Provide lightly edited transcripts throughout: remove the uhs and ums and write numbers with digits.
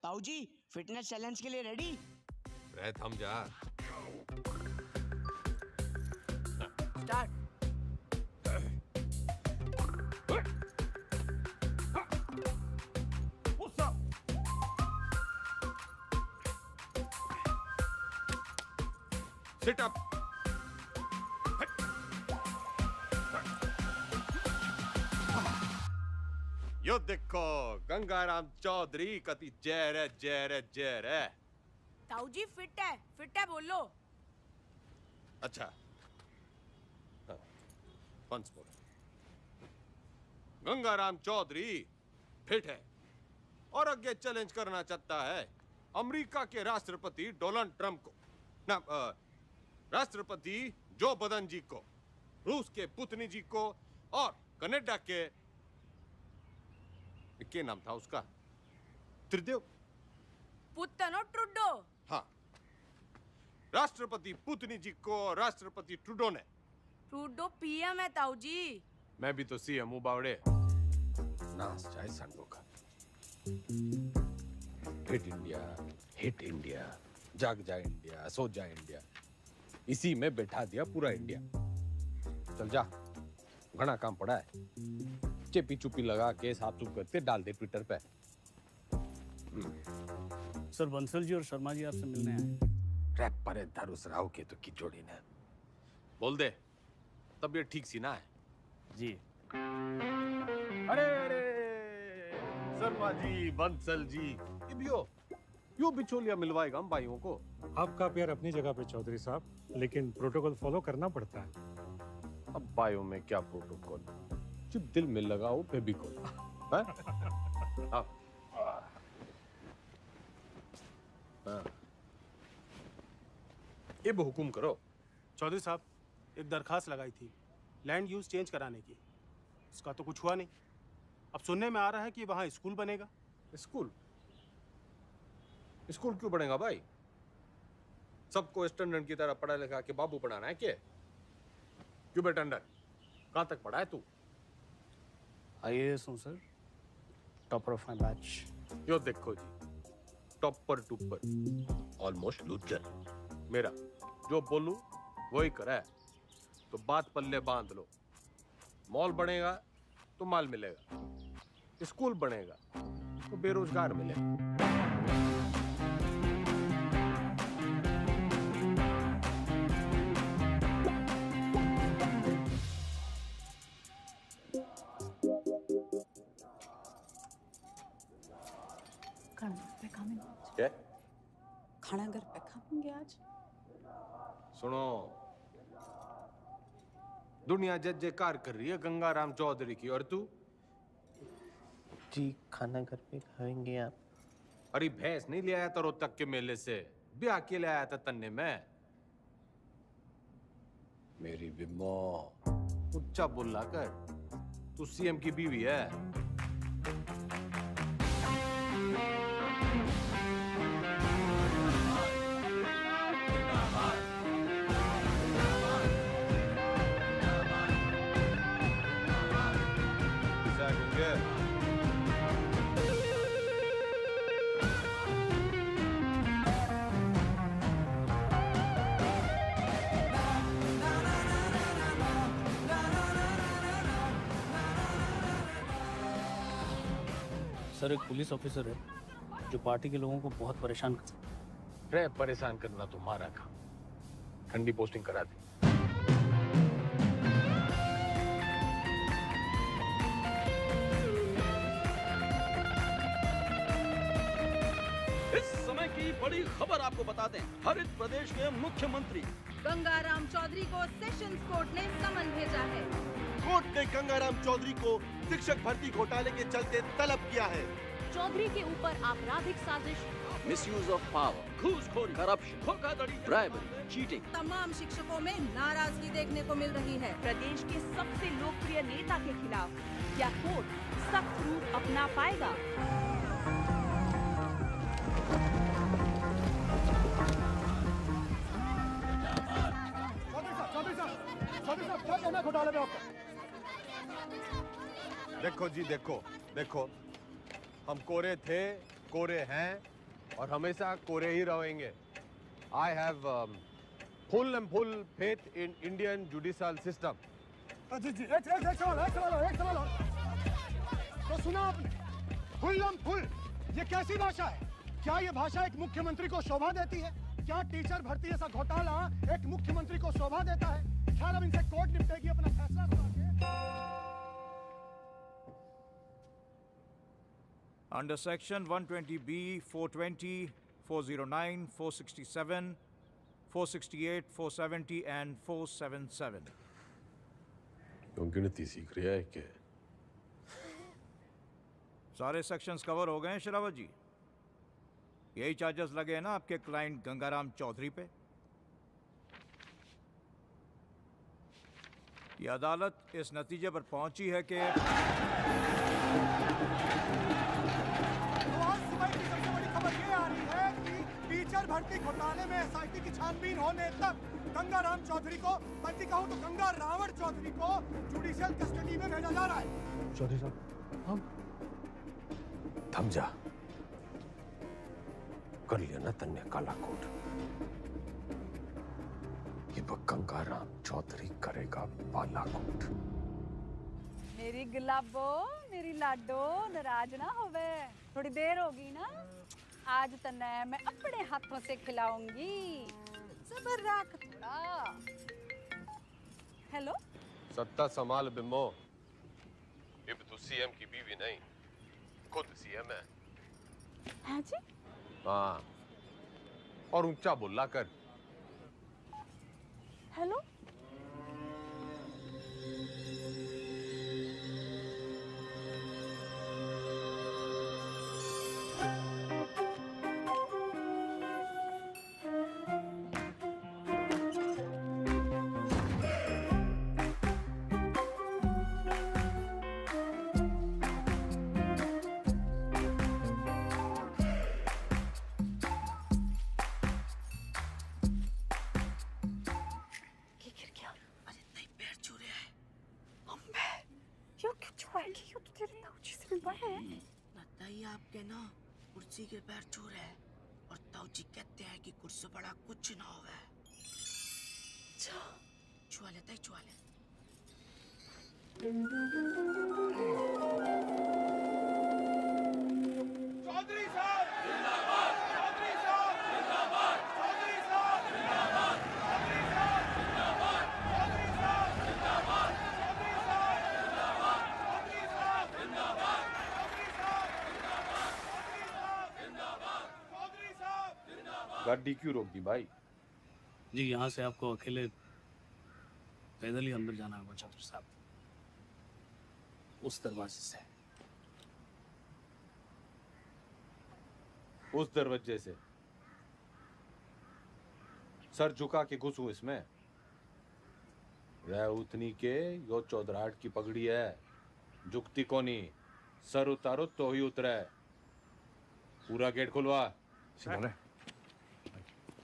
ताऊ जी fitness challenge के लिए रेडी? रह थम जा। स्टार्ट। Sit up. यो देखो गंगाराम चौधरी कति जहर है, जहर है, जहर है। ताऊ जी फिट है बोलो। अच्छा once more. Gangaram Chaudhary fit है और आगे चैलेंज करना चाहता है अमेरिका के राष्ट्रपति डोनाल्ड ट्रंप को, ना राष्ट्रपति जो बदन जी को, रूस के पुतिन जी को और कनाडा के क्या नाम था उसका, त्रिदेव पुतनो ट्रुडो। हाँ, राष्ट्रपति पुतिन जी को राष्ट्रपति ट्रूडो ने। ट्रुडो पीएम है ताऊ जी। मैं भी तो सीएम हूँ बावड़े। नाच जाए संडो का। हिट इंडिया, जाग जाए इंडिया, सो जाए इंडिया, इसी में बैठा दिया पूरा इंडिया। चल जा, घना काम पड़ा है। चेपी चुपी लगा के साफ सुफ करके डाल दे ट्विटर पे। सर बंसल जी और शर्मा जी आपसे मिलने आए। रैप पर धरुस राव के तो की जोड़ी ने। बोल दे, तबीयत ठीक सी ना है? जी। अरे शर्मा जी, बंसल जी, ये भी हो, यो बिचौलिया मिलवाएगा हम भाइयों को। आपका प्यार अपनी जगह पे चौधरी साहब, लेकिन प्रोटोकॉल फॉलो करना पड़ता है। अब भाइयों में क्या प्रोटोकॉल, जब दिल में लगाओ फेविकोल। ये हुकुम करो। चौधरी साहब, एक दरखास्त लगाई थी लैंड यूज चेंज कराने की, इसका तो कुछ हुआ नहीं। अब सुनने में आ रहा है कि वहाँ स्कूल बनेगा। स्कूल? स्कूल क्यों बनेगा भाई? सबको स्टैंडर्ड की तरह पढ़ा लिखा के बाबू बनाना है क्या? क्यों बेटा अंडर, कहाँ तक पढ़ा है तू? IAS हूँ sir, topper of my batch. यो देखो जी, टॉपर टूपर, ऑलमोस्ट लूजर। मेरा जो बोलूं वही करा है, तो बात पल्ले बांध लो। मॉल बनेगा तो माल मिलेगा, स्कूल बनेगा तो बेरोजगार मिलेगा। क्या? खाना घर पे खाएंगे आज। सुनो, दुनिया जय जयकार कर रही है गंगाराम चौधरी की, और तू? जी खाना घर पे खाएंगे आप। अरे भैंस नहीं ले आया था रोहतक के मेले से, ब्याह के ले आया था तन्ने में। मेरी बिम्बो, उच्चा बोला कर, तू सीएम की बीवी है। सर एक पुलिस ऑफिसर है जो पार्टी के लोगों को बहुत परेशान करता है। परेशान करना तुम्हारा काम, ठंडी पोस्टिंग करा दी। इस समय की बड़ी खबर आपको बता दें, हरित प्रदेश के मुख्यमंत्री गंगाराम चौधरी को सेशंस कोर्ट ने समन भेजा है। कोर्ट ने गंगाराम चौधरी को शिक्षक भर्ती घोटाले के चलते तलब किया है। चौधरी के ऊपर आपराधिक साजिश, मिसयूज ऑफ पावर, घूसखोरी, करप्शन, धोखाधड़ी, ब्राइबरी, चीटिंग। तमाम शिक्षकों में नाराजगी देखने को मिल रही है। प्रदेश के सबसे लोकप्रिय नेता के खिलाफ क्या कोर्ट सख्त रूप अपना पाएगा? क्या कहना घोटाले में आपका? देखो जी, देखो देखो, हम कोरे थे, कोरे हैं और हमेशा कोरे ही रहेंगे। I have full and full faith in Indian judicial system. जी जी एक सवाल और। तो सुना आपने, फुल ये कैसी भाषा है? क्या ये भाषा एक मुख्यमंत्री को शोभा देती है? क्या टीचर भर्ती जैसा घोटाला एक मुख्यमंत्री को शोभा देता है? ख्याल अब इनसे कोर्ट निपटेगी अपना फैसला सुना के। Under Section 120B, 420, 409, 467, 468, 470 and 477. क्यों गिनती सीख रहा है क्या? सारे सेक्शंस कवर हो गए हैं शरावत जी। यही चार्जेस लगे हैं ना आपके क्लाइंट गंगाराम चौधरी पे। ये अदालत इस नतीजे पर पहुंची है कि आज सुबह की सबसे बड़ी खबर ये आ रही है कि टीचर भर्ती घोटाले में एसआईटी की छानबीन होने तक गंगाराम चौधरी को, बल्कि कहूं तो गंगा रावण चौधरी को जुडिशियल कस्टडी में भेजा जा रहा है। चौधरी साहब, हम थम जा। कर लिया ना तन्ने काला कोट। ये गंगाराम चौधरी करेगा बालाकोट। मेरी गुलाबो, मेरी लाडो, नाराज ना होवे। थोड़ी देर होगी ना, आज तन्ने मैं अपने हाथों से खिलाऊंगी। सबर रख थोड़ा। हेलो, सत्ता संभाल बिम्बो। अब तू सीएम की बीवी नहीं, खुद सीएम है। हाँ जी? हाँ, और ऊंचा बोला कर। हेलो, बताइए आपके ना कुर्सी के पैर छू रहे हैं और ताऊजी कहते हैं कि कुर्सी बड़ा कुछ ना होवे। छुआ लेता है, छुआ ले। चौधरी साहब जिंदाबाद, चौधरी साहब जिंदाबाद, चौधरी साहब जिंदाबाद, चौधरी साहब जिंदाबाद, चौधरी साहब जिंदाबाद, चौधरी साहब जिंदाबाद, चौधरी साहब जिंदाबाद, चौधरी साहब जिंदाबाद, चौधरी साहब जिंदाबाद। गाड़ी क्यों रोक दी भाई? जी, यहाँ से आपको अकेले पैदल ही अंदर जाना होगा चौधरी साहब, उस दरवाजे से। उस दरवाजे से? सर झुका के घुसूं इसमें? रह उतनी के यो चौधराहट की पगड़ी है, झुकती कोनी। सर उतारो तो ही उतरे। पूरा गेट खुलवा।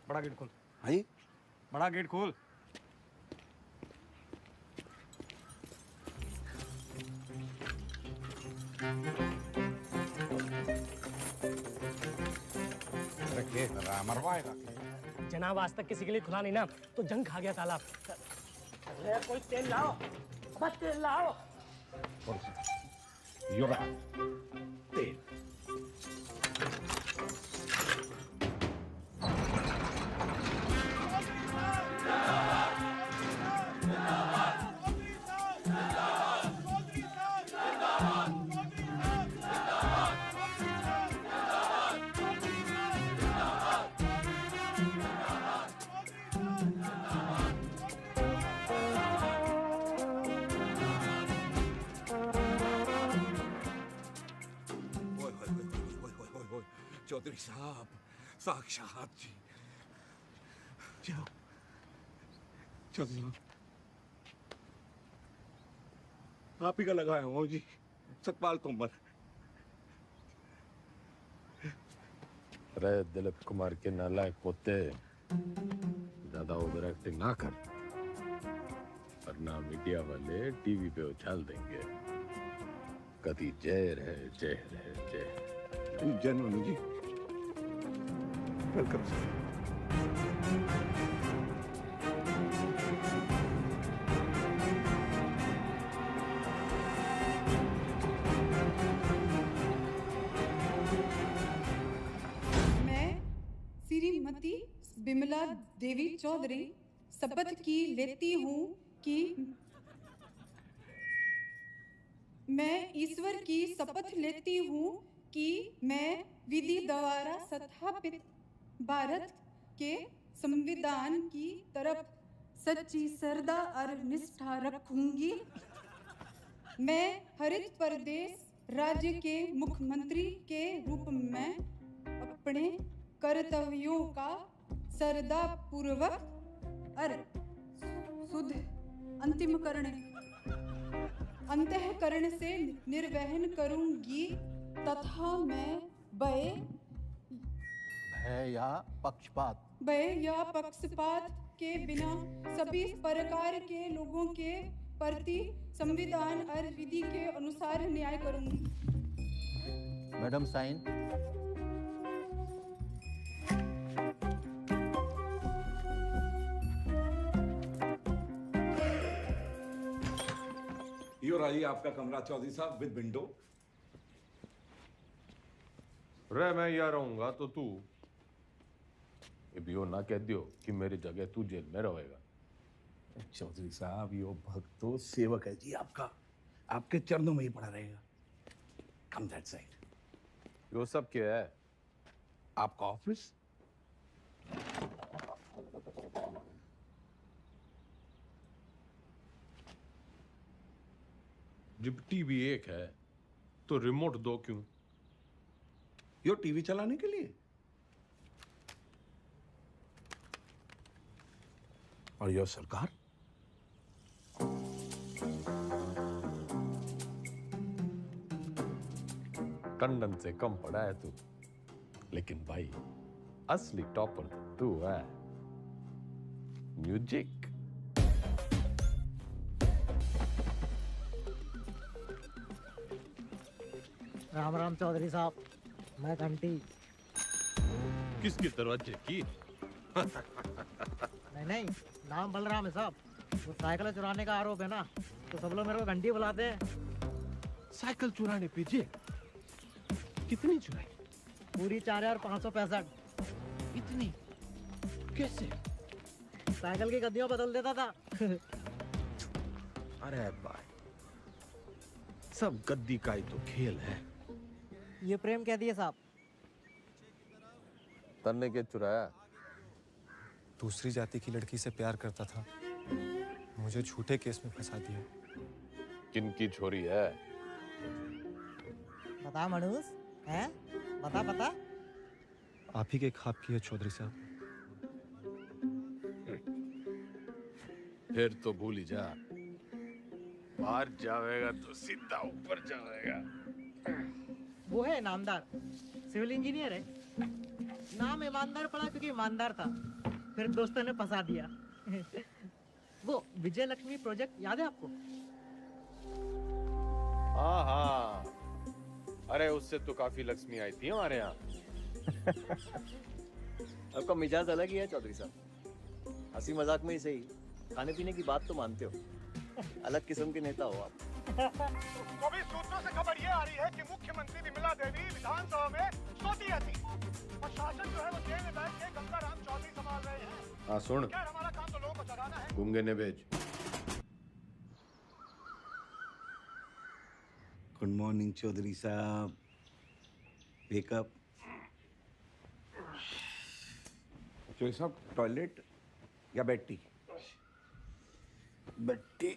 बड़ा गेट खोल। भाई बड़ा गेट खोल। मरवाएगा जनाब, आज तक किसी के लिए खुला नहीं ना, तो जंग खा गया तालाब। अरे कोई तेल लाओ, बस तेल लाओ। तेल चौधरी साहब, साक्षात जी। चौधरी साहब, आप ही का लगाया हूँ जी, सतपाल तोमर। अरे दिलीप कुमार के नालायक पोते, ज्यादा ओवर एक्टिंग ना कर, वरना मीडिया वाले टीवी पे उछाल देंगे। कभी जय रहे, जय रहे, जय। जेन्युइन जी। Welcome sir. मैं श्रीमती बिमला देवी चौधरी शपथ की लेती हूँ कि मैं ईश्वर की शपथ लेती हूँ कि मैं विधि द्वारा स्थापित भारत के संविधान की तरफ सच्ची श्रद्धा और निष्ठा रखूंगी। मैं हरित प्रदेश राज्य के मुख्यमंत्री के रूप में अपने कर्तव्यों का श्रद्धा पूर्वक और शुद्ध अंतःकरण से निर्वहन करूंगी तथा मैं भय या पक्षपात के बिना सभी प्रकार के लोगों के प्रति संविधान और विधि के अनुसार न्याय करूंगी। Madam sign. यो रही आपका कमरा चौधरी साहब विद विंडो। रे मैं यहाँ रहूंगा तो तू यो ना कह दियो कि मेरी जगह तू जेल में रहेगा। चौधरी साहब यो भक्त तो सेवक है जी आपका, आपके चरणों में ही पड़ा रहेगा। कम दैट साइड। यो सब क्या है? आपका ऑफिस। जब टीवी एक है तो रिमोट दो क्यों? यो टीवी चलाने के लिए। और यो सरकार। टंडन से कम पड़ा है तू, लेकिन भाई असली टॉपर तू है। म्यूजिक। राम राम चौधरी साहब, मैं घंटी। किसके दरवाजे की? नहीं, नाम बलराम है साहब। वो साइकिल चुराने का आरोप है ना, तो सब लोग मेरे को घंटी बुलाते हैं। साइकिल चुराने पे जेल? कितनी चुराई? पूरी 4565। इतनी? कैसे? साइकिल की गद्दियों बदल देता था। अरे भाई, सब गद्दी का ही तो खेल है। ये प्रेम कह दिए साहब। तन्ने के चुराया? दूसरी जाति की लड़की से प्यार करता था, मुझे झूठे केस में फंसा दिया। किनकी छोरी है? बता मनुष, हैं? बता। आप ही के ख्वाब की है चौधरी साहब। फिर तो भूल ही जा। बाहर जाएगा तो सीधा ऊपर जाएगा। वो है नामदार, सिविल इंजीनियर है। नाम ईमानदार पड़ा क्योंकि ईमानदार था, फिर दोस्तों ने फंसा दिया। वो विजय लक्ष्मी प्रोजेक्ट याद है आपको? हाँ, अरे उससे तो काफी लक्ष्मी आई थी हमारे यहाँ। आपका मिजाज अलग ही है चौधरी साहब। हंसी मजाक में ही सही, खाने पीने की बात तो मानते हो। अलग किस्म के नेता हो आप। तो भी सूत्रों से खबर ये आ रही है कि मुख्यमंत्री विमला देवी विधानसभा में सोती रहती और शासन जो है वो जेल में बैठ के गंगाराम चौधरी संभाल रहे हैं। हाँ सुन, खैर हमारा काम तो लोगों को जगाना है। गूंगे ने भेज। गुड मॉर्निंग चौधरी साहब। वेकअप। चौधरी साहब टॉयलेट या बेड टी? Bed tea.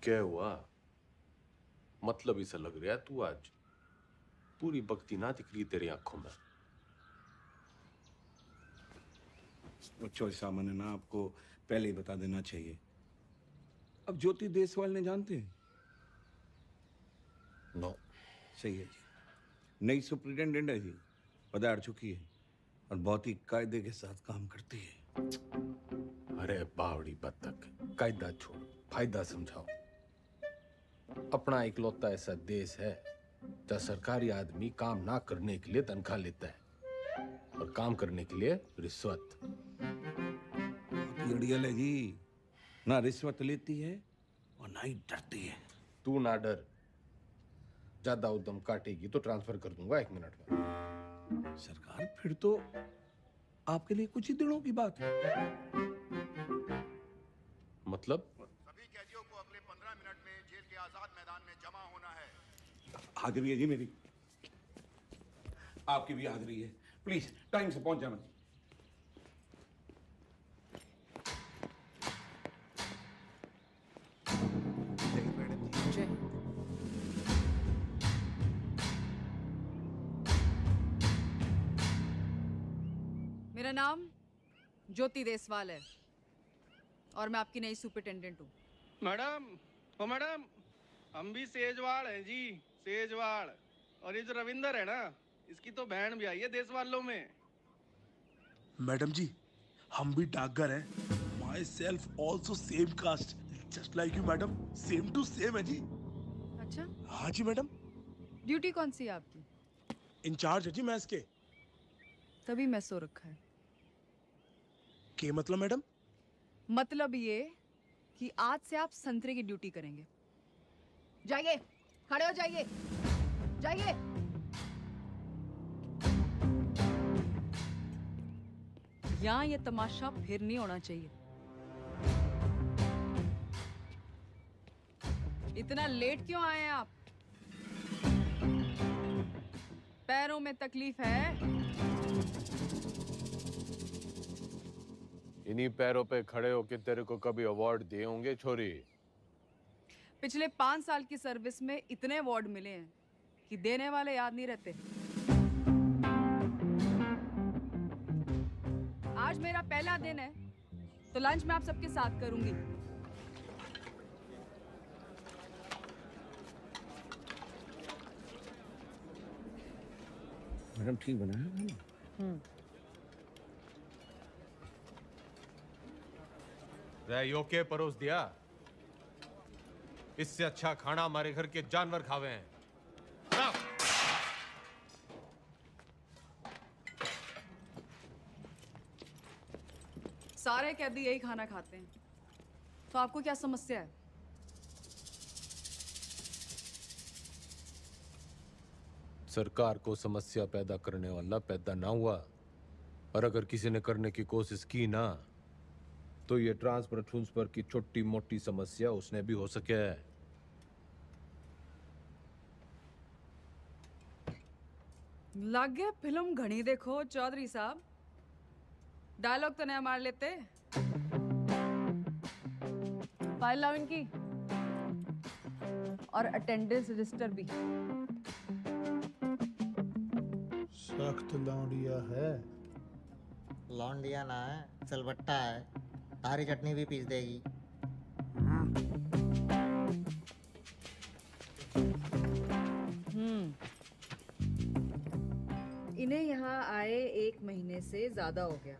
क्या हुआ? मतलब इसे लग रहा है तू आज पूरी भक्ति ना दिख रही तेरी आंखों में। चौधरी साहब मैंने ना आपको पहले ही बता देना चाहिए। अब ज्योति देसवाल ने जानते हैं? नो। सही है जी। नई सुप्रिटेंडेंट है जी, पधार चुकी है और बहुत ही कायदे के साथ काम करती है। अरे बावड़ी बत्तख, कायदा छोड़, फायदा समझाओ। अपना इकलौता ऐसा देश है जहाँ सरकारी आदमी काम ना करने के लिए तनख्वाह लेता है और काम करने के लिए रिश्वत। अड़ियल है जी, ना रिश्वत लेती है और ना ही डरती है। तू ना डर, ज्यादा उद्यम काटेगी तो ट्रांसफर कर दूंगा 1 मिनट में। सरकार फिर तो आपके लिए कुछ ही दिनों की बात है। मतलब? सभी कैदियों को अगले 15 मिनट में जेल के आजाद मैदान में जमा होना है। हाजिरी है जी मेरी, आपकी भी हाजिरी है। प्लीज टाइम से पहुंच जाना। मेरा नाम ज्योति देसवाल है और मैं आपकी नई सुपरिटेंडेंट हूँ। मैडम, ओ मैडम, हम भी सेजवाड़ हैं जी, सेजवाड़। और ये जो रविंदर है ना, इसकी तो बहन भी आई है देश वालों में। मैडम जी, हम भी डाकघर हैं। Myself also same caste, just like you madam, same to same है जी। अच्छा? हाँ जी मैडम। ड्यूटी कौन सी है आपकी? इंचार्ज है जी मैस के। तभी मैं सो रखा है। के मतलब मैडम? मतलब ये कि आज से आप संतरे की ड्यूटी करेंगे। जाइए, खड़े हो जाइए, जाइए। यहाँ ये तमाशा फिर नहीं होना चाहिए। इतना लेट क्यों आए हैं आप? पैरों में तकलीफ है? इन्हीं पैरों पे खड़े होके तेरे को कभी अवार्ड दिए होंगे छोरी? पिछले 5 साल की सर्विस में इतने अवार्ड मिले हैं कि देने वाले याद नहीं रहते। आज मेरा पहला दिन है तो लंच मैं आप सबके साथ करूंगी। मैडम ठीक बनाया। रैयो के परोस दिया, इससे अच्छा खाना हमारे घर के जानवर खावे हैं। सारे कैदी यही खाना खाते हैं, तो आपको क्या समस्या है? सरकार को समस्या पैदा करने वाला पैदा ना हुआ, और अगर किसी ने करने की कोशिश की ना, तो ये ट्रांसफर की छोटी मोटी समस्या उसने भी हो सके है। लग गया फिल्म घनी देखो चौधरी साहब, डायलॉग तो नया मार लेते। फाइल लाओ इनकी, और अटेंडेंस रजिस्टर भी। सख्त लौंडिया है। लौंडिया ना है, सिलबट्टा है। तारी चटनी भी पीस देगी। इन्हें यहाँ आए 1 महीने से ज्यादा हो गया,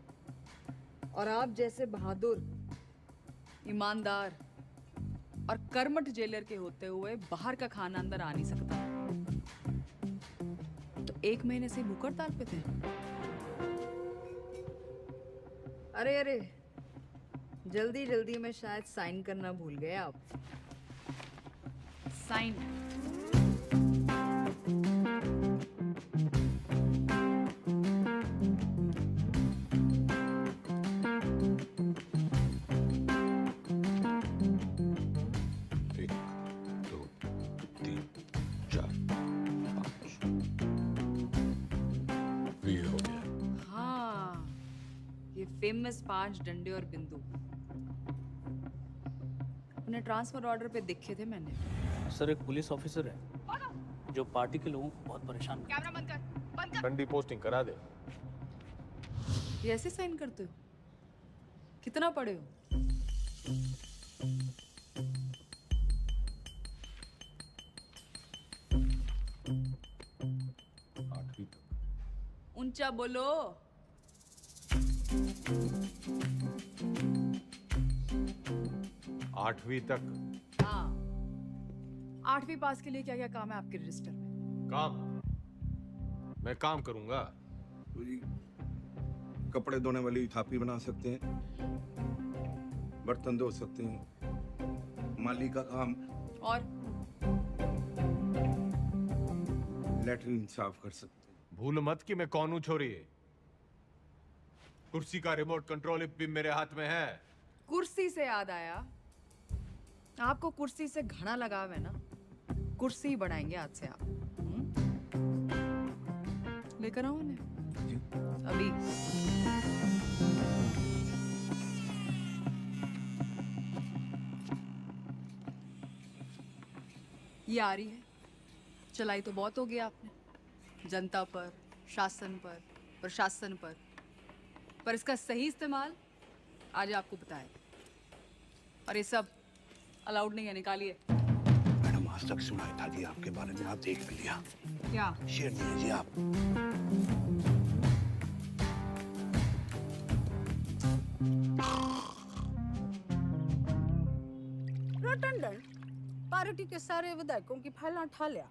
और आप जैसे बहादुर, ईमानदार और कर्मठ जेलर के होते हुए बाहर का खाना अंदर आ नहीं सकता। तो 1 महीने से भूख हड़ताल पे थे। अरे अरे, जल्दी जल्दी में शायद साइन करना भूल गए आप। साइन। फेमस 5 डंडे और बिंदु अपने ट्रांसफर ऑर्डर पे देखे थे मैंने। सर, एक पुलिस ऑफिसर है जो पार्टी के लोगों को बहुत परेशान करता है। कैमरा बंद कर, बंद कर। ठंडी पोस्टिंग करा दे। ये ऐसे साइन करते हो? कितना पढ़े हो? ऊंचा बोलो। आठवीं तक। हाँ, 8वीं पास के लिए क्या क्या काम है आपके रजिस्टर में? काम? मैं काम करूंगा। तो जी कपड़े धोने वाली थापी बना सकते हैं, बर्तन धो सकते हैं, माली का काम, और लेटरिन साफ कर सकते हैं। भूल मत कि मैं कौन हूं छोरी। कुर्सी का रिमोट कंट्रोल भी मेरे हाथ में है। कुर्सी से याद आया, आपको कुर्सी से घना लगाव है ना, कुर्सी बढ़ाएंगे आज से आप। लेकर आओ उन्हें अभी। ये आ रही है, चलाई तो बहुत हो गया आपने जनता पर, शासन पर, प्रशासन पर इसका सही इस्तेमाल आज आपको बताए। और ये सब अलाउड नहीं है, निकालिए। मैडम आज तक सुनाई था जी आपके बारे में, आप देख भी लिया। क्या शेयर दिए जी आप। टंडन, पार्टी के सारे विधायकों की फाइलें उठा लिया,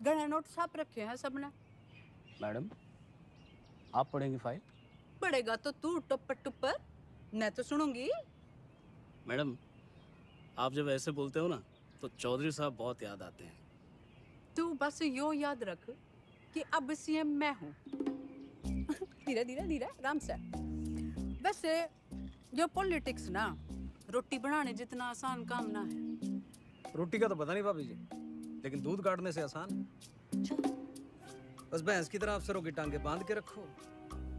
गणे नोट छाप रखे हैं सबने। मैडम आप पढ़ेंगी फाइल? पड़ेगा तो तू टुप्पर टुप्पर, मैं तो सुनूंगी। मैडम आप जब ऐसे बोलते हो ना तो चौधरी साहब बहुत याद आते हैं। तू बस यो याद रख कि अब सीएम मैं हूँ। धीरे धीरे धीरे आराम से। वैसे ये पॉलिटिक्स ना रोटी बनाने जितना आसान काम ना है। रोटी का तो पता नहीं भाभी जी, लेकिन दूध काटने से आसान है। बस भैंस की तरह अफसरों की टांगे बांध के रखो,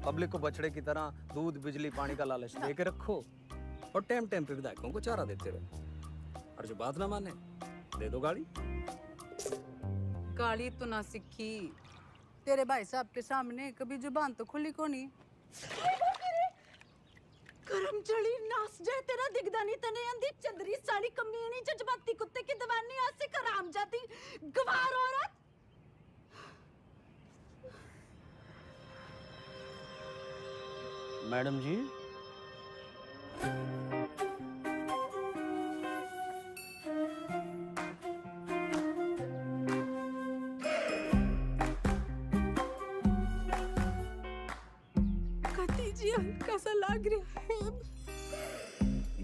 पब्लिक को बछड़े की तरह दूध बिजली पानी का लालच दे के रखो, और टाइम टाइम पे विधायकों को चारा देते रहो। और जो बात ना माने दे दो गाड़ी। गाली तो ना सीखी, तेरे भाई साहब के सामने कभी जुबान तो खुली को नहीं। करम चढ़ी नास जाए तेरा दिगदानी तने अंधी चंदरी साड़ी कमीनी जज्बाती कुत्ते की दवानी आसे कराम जाती गवार औरत। मैडम जी कती जी हल्का सा लग रहा है।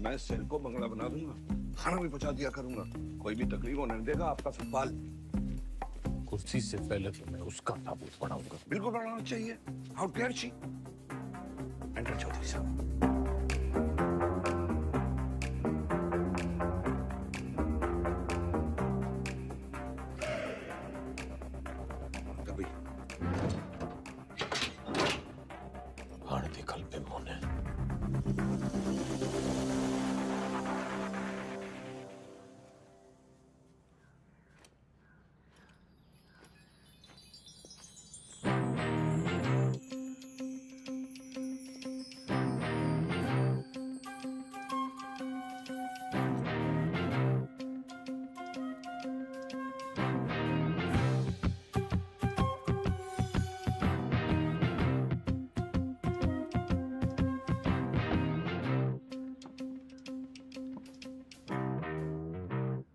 मैं सिर को बंगला बना दूंगा, खाना भी पहुंचा दिया करूंगा, कोई भी तकलीफ होने नहीं देगा आपका सवाल। कुर्सी से पहले तो मैं उसका ताबूत पढ़ाऊंगा। बिल्कुल पढ़ाना चाहिए। How dare she. Enter Chaudhary साहब। कभी हाण दिखल पे मोने।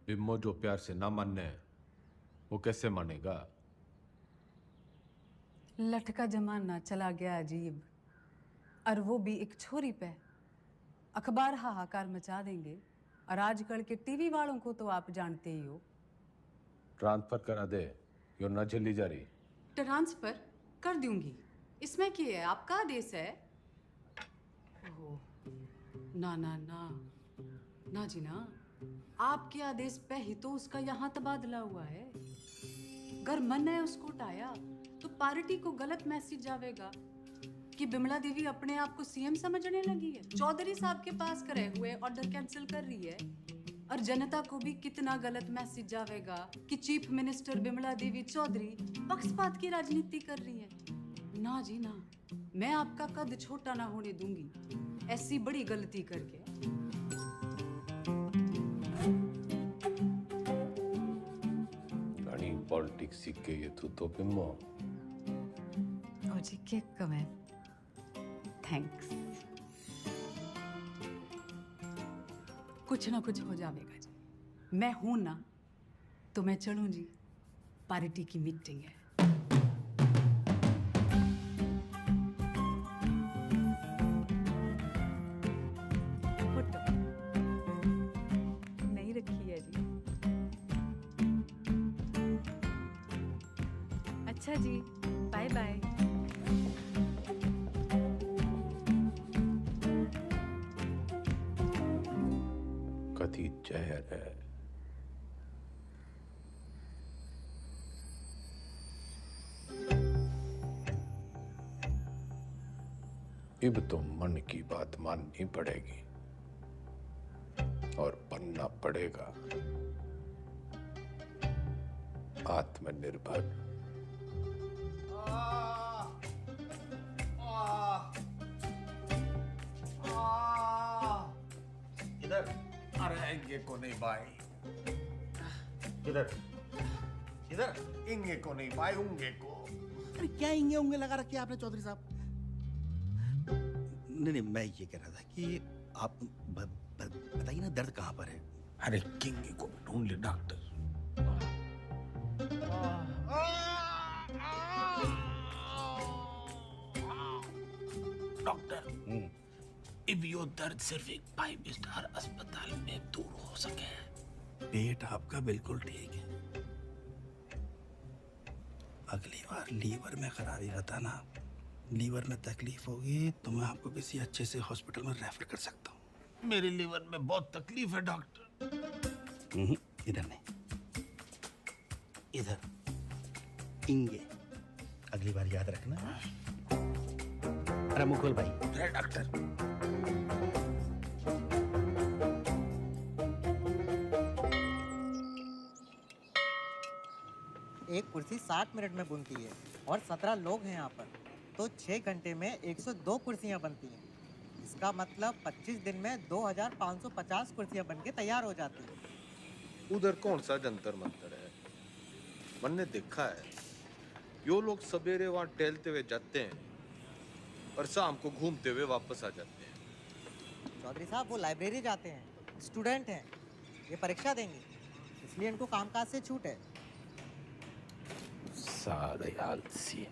बिम्मो जो प्यार से ना मानने वो कैसे मानेगा? लटका जमाना चला गया अजीब, और वो भी एक छोरी पे। अखबार हाहाकार मचा देंगे, और आजकल के टीवी वालों को तो आप जानते ही हो। ट्रांसफर करा दे, यो न झेली जा रही। ट्रांसफर कर दूंगी, इसमें क्या है, आपका आदेश है। ओह, ना ना ना ना जी ना, आपके आदेश पे ही तो उसका यहाँ तबादला हुआ है। अगर मन है उसको उठाया तो पार्टी को गलत मैसेज जावेगा कि बिमला देवी अपने आप को सीएम समझने लगी है, चौधरी साहब के पास करे हुए ऑर्डर कैंसिल कर रही है। और जनता को भी कितना गलत मैसेज जावेगा कि चीफ मिनिस्टर बिमला देवी चौधरी पक्षपात की राजनीति कर रही है। ना जी ना, मैं आपका कद छोटा ना होने दूंगी ऐसी बड़ी गलती करके। पॉलिटिक्स सीख के ये तो बिम्मो। ताऊजी केक कमें थैंक्स कुछ ना कुछ हो जाएगा जी मैं हूं ना तो मैं चलूं जी पार्टी की मीटिंग है फोटो नहीं रखी है जी अच्छा जी बाय बाय कथी जहर है अब तो मन की बात माननी पड़ेगी और बनना पड़ेगा आत्मनिर्भर। इधर अरे इंगे को नहीं भाई इधर इधर इंगे को नहीं भाई उंगे को। अरे क्या इंगे उंगे लगा रखे आपने चौधरी साहब? नहीं मैं ये कह रहा था कि आप बताइए ना दर्द कहाँ पर है? अरे किंगे को ढूंढ ले डॉक्टर। डॉक्टर अब यो दर्द सिर्फ एक 5 स्टार अस्पताल में दूर हो सके। पेट आपका बिल्कुल ठीक है, अगली बार लीवर में खराबी बताना। लीवर में तकलीफ होगी तो मैं आपको किसी अच्छे से हॉस्पिटल में रेफर कर सकता हूँ। मेरे लीवर में बहुत तकलीफ है डॉक्टर। इधर नहीं, इधर इंगे। अगली बार याद रखना। अरे मुकुल भाई। अरे डॉक्टर एक कुर्सी 60 मिनट में बनती है और 17 लोग हैं यहाँ पर, तो 6 घंटे में 102 कुर्सियाँ बनती हैं। इसका मतलब 25 दिन में 2550 कुर्सियाँ बनके तैयार हो जाती हैं। उधर कौन सा जंतर मंतर है? मैंने देखा है यो लोग सवेरे वहां टहलते हुए जाते हैं और शाम को घूमते हुए वापस आ जाते हैं। चौधरी साहब वो लाइब्रेरी जाते हैं, स्टूडेंट हैं, ये परीक्षा देंगे, इसलिए इनको कामकाज से छूट है। सारे आलसी।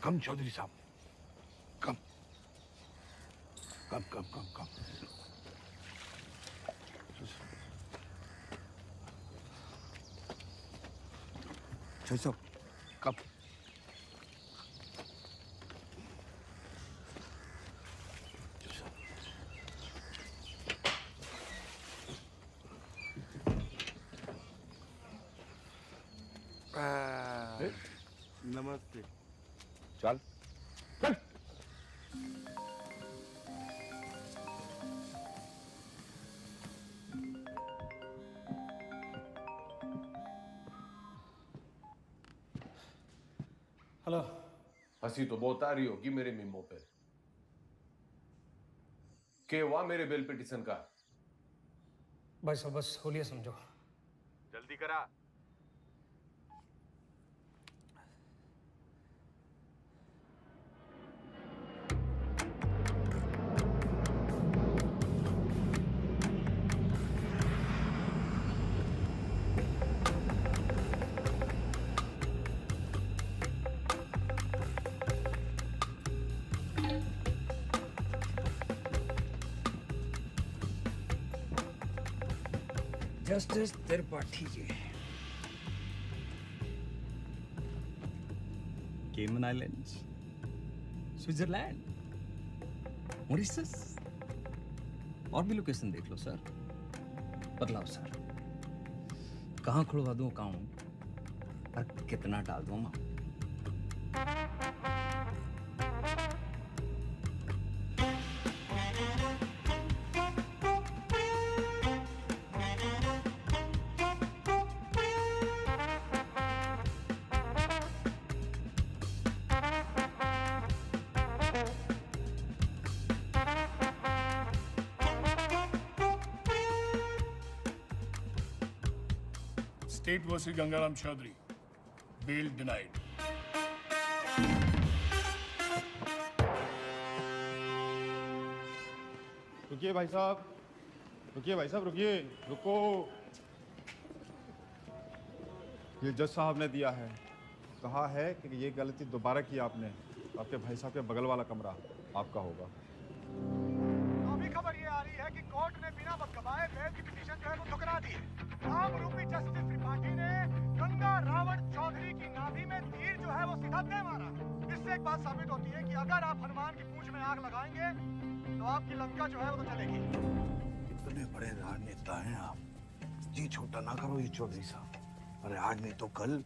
कम चौधरी साहब, कम कम कम कम कम। चौधरी साहब कम। नमस्ते। चल चल। हेलो। हंसी तो बहुत आ रही होगी मेरे मीमो पे। के हुआ मेरे बेल पिटीशन का? भाई साहब बस होलिया समझो। जल्दी करा। जस्टिस त्रिपाठी जी, केमन आइलैंड्स, स्विट्जरलैंड, मॉरिशस, और भी लोकेशन देख लो सर। बतलाओ सर, कहाँ खुलवा दूँ अकाउंट और कितना डाल दूँ amount? State versus Gangaram Chaudhary. Bail denied. रुकिए भाई साहब, रुकिए भाई साहब, रुकिए, रुको। ये जज साहब ने दिया है, कहा है कि ये गलती दोबारा की आपने, आपके भाई साहब के बगल वाला कमरा आपका होगा। अभी खबर ये आ रही है कि कोर्ट ने बिना वक्त गवाए बेल की पिटीशन जो है वो ठुकरा दी है। राम रूपी जस्टिस त्रिपाठी ने गंगा रावण चौधरी की नाभि में तीर जो है वो सीधा दे मारा। इससे एक बात साबित होती है कि अगर आप हनुमान की पूंछ में आग लगाएंगे तो आपकी लंका जो है वो तो चलेगी। इतने बड़े राजनेता हैं आप, जी छोटा ना करो ये चौधरी साहब। अरे आज नहीं तो कल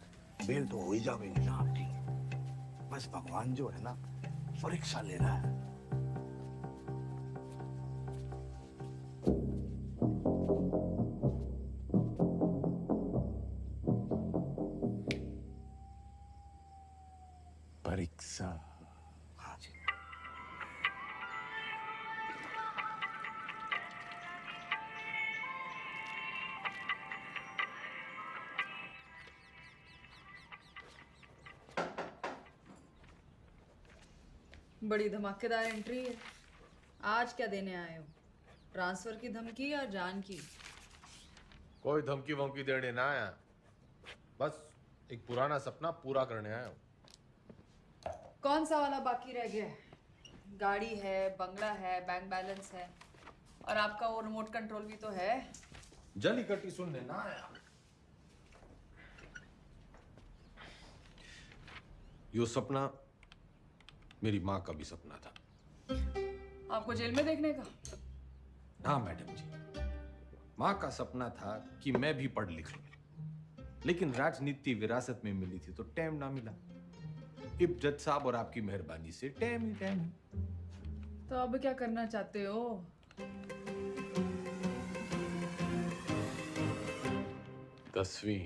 बेल तो हो ही जाएगी ना आपकी। बस भगवान जो है ना परीक्षा ले रहा है। परीक्षा। हाँ जी। बड़ी धमाकेदार एंट्री है। आज क्या देने आए हो? ट्रांसफर की धमकी या जान की? कोई धमकी वमकी देने ना आया, बस एक पुराना सपना पूरा करने आया हूँ। कौन सा वाला बाकी रह गया है? गाड़ी है, बंगला है, बैंक बैलेंस है, और आपका वो रिमोट कंट्रोल भी तो है। जली कटी सुनने ना आया। यो सपना मेरी माँ का भी सपना था। आपको जेल में देखने का? हाँ मैडम जी, माँ का सपना था कि मैं भी पढ़ लिख लूं, लेकिन राजनीति विरासत में मिली थी तो टाइम ना मिला। इब जज साहब और आपकी मेहरबानी से टाइम ही टाइम। तो अब क्या करना चाहते हो? दसवीं।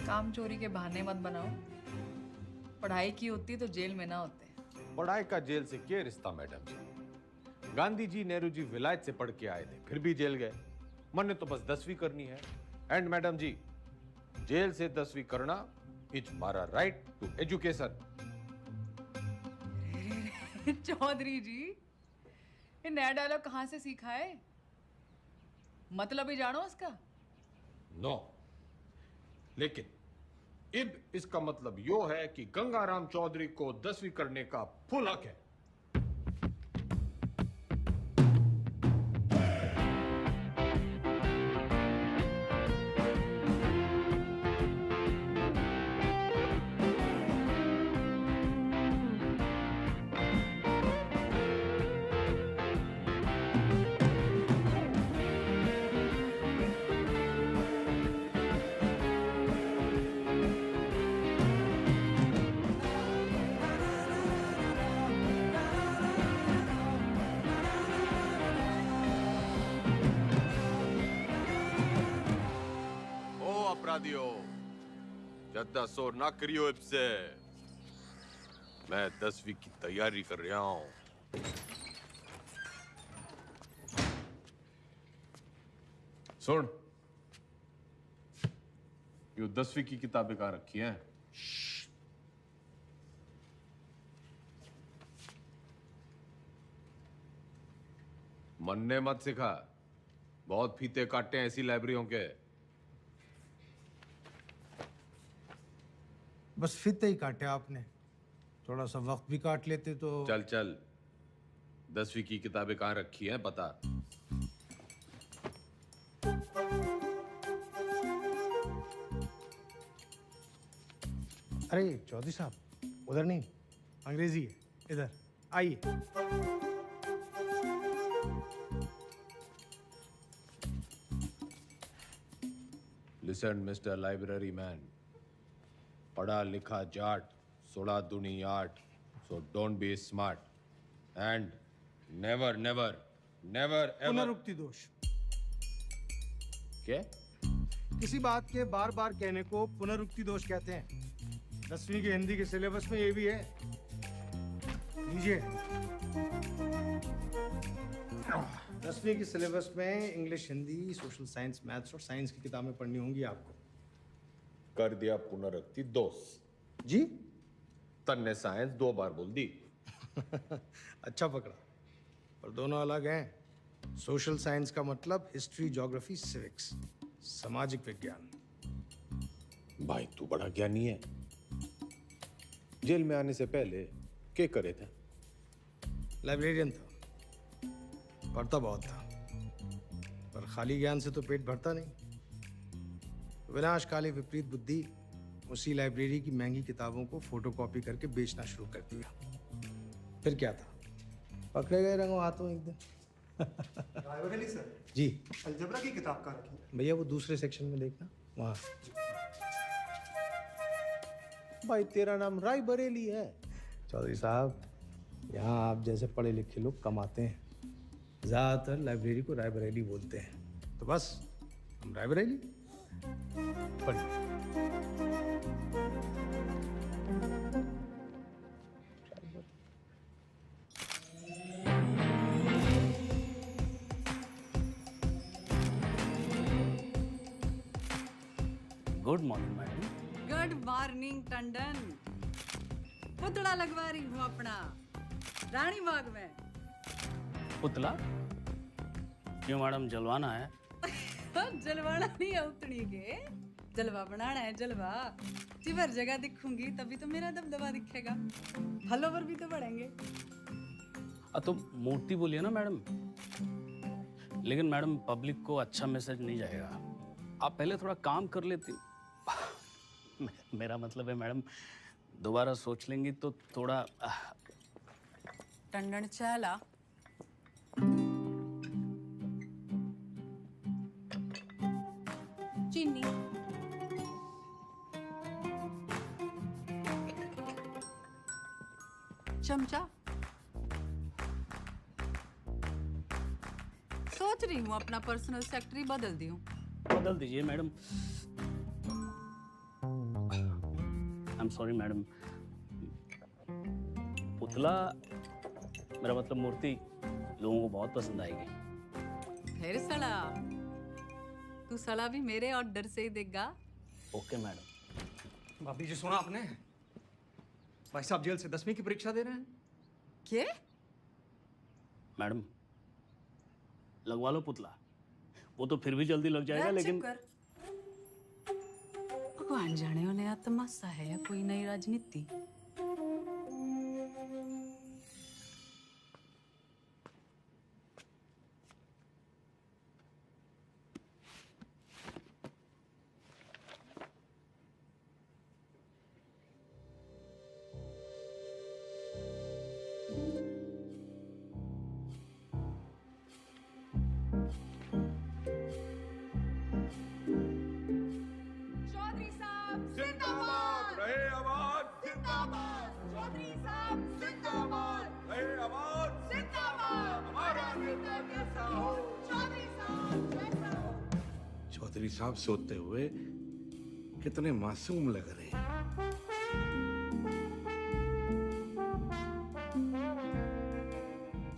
काम चोरी के बहाने मत बनाओ। पढ़ाई की होती तो जेल में ना होते। पढ़ाई का जेल से क्या रिश्ता मैडम जी? गांधी जी, नेहरू जी विलायत से पढ़ के आए थे, फिर भी जेल गए। मैंने तो बस 10वीं करनी है। एंड मैडम जी, जेल से 10वीं करना इज मारा राइट टू एजुकेशन। चौधरी जी, ये नया डायलॉग कहाँ से सीखा है? मतलब ही जानो उसका? नो, लेकिन इब इसका मतलब यो है कि गंगाराम चौधरी को 10वीं करने का फुल हक है। दियो। ज्यादा शोर ना करियो इससे। मैं 10वीं की तैयारी कर रहा हूँ। सुन, ये 10वीं की किताबें कहाँ रखी हैं? मन्ने मत सिखा, बहुत फीते काटे हैं ऐसी लाइब्रेरियों के। बस फीते ही काटे आपने, थोड़ा सा वक्त भी काट लेते तो। चल चल, 10वीं की किताबें कहाँ रखी हैं बता। अरे चौधरी साहब, उधर नहीं, अंग्रेजी है, इधर आइए। लिसन मिस्टर लाइब्रेरी मैन, पढ़ा लिखा जाट, 16 दूनी 8, so don't be smart and never never never ever। पुनरुक्ति दोष। क्या? किसी बात के बार बार कहने को पुनरुक्ति दोष कहते हैं। 10वीं के हिंदी के सिलेबस में ये भी है, लीजिए। 10वीं के सिलेबस में English, Hindi, social science, maths और साइंस की किताबें पढ़नी होंगी आपको। कर दिया पुनरुक्ति दोष जी। तन्ने साइंस 2 बार बोल दी। अच्छा पकड़ा, पर दोनों अलग हैं। सोशल साइंस का मतलब हिस्ट्री, ज्योग्राफी, सिविक्स, सामाजिक विज्ञान। भाई तू बड़ा ज्ञानी है। जेल में आने से पहले क्या करे थे? लाइब्रेरियन था, पढ़ता बहुत था, पर खाली ज्ञान से तो पेट भरता नहीं। विनाशकाली विपरीत बुद्धि उसी लाइब्रेरी की महंगी किताबों को फोटोकॉपी करके बेचना शुरू कर दिया। फिर क्या था, पकड़े गए रंगों हाथों एक दिन। रायबरेली सर जी। अलजबरा की किताब कहाँ रखी है? भैया वो दूसरे सेक्शन में देखना, वहाँ। भाई तेरा नाम राय बरेली है? चौधरी साहब, यहाँ आप जैसे पढ़े लिखे लोग कम आते हैं। ज़्यादातर लाइब्रेरी को रायबरेली बोलते हैं, तो बस हम रायबरेली। पढ़िए। Good morning madam. Good morning Tandon. पुतला लगवा रही हूँ अपना रानी बाग में। पुतला क्यों मैडम, जलवाना है? जलवाना नहीं है उतनी के, जलवा बनाना है जलवा। जिवर जगह दिखूंगी तभी तो मेरा दबदबा दिखेगा, फॉलोवर भी तो बढ़ेंगे। तो मूर्ति बोलिए ना मैडम। लेकिन मैडम पब्लिक को अच्छा मैसेज नहीं जाएगा। आप पहले थोड़ा काम कर लेती। मेरा मतलब है मैडम, दोबारा सोच लेंगी तो थोड़ा। टंडन चला। चीनी। चमचा। सोच रही हूँ अपना पर्सनल सेक्रेटरी बदल दूं। बदल दीजिए madam. I am sorry madam. पुतला, मेरा मतलब मूर्ति, लोगों को बहुत पसंद आएगी। फिर सड़ा, तू सड़ा भी मेरे ऑर्डर से ही देगा। Okay madam. भाभी जी सुना आपने? भाई साहब जेल से 10वीं की परीक्षा दे रहे हैं। क्या? मैडम लगवा लो पुतला, वो तो फिर भी जल्दी लग जाएगा। लेकिन भगवान जाने हो नया तमाशा है या कोई नई राजनीति। चौधरी साहब सोते हुए कितने मासूम लग रहे हैं।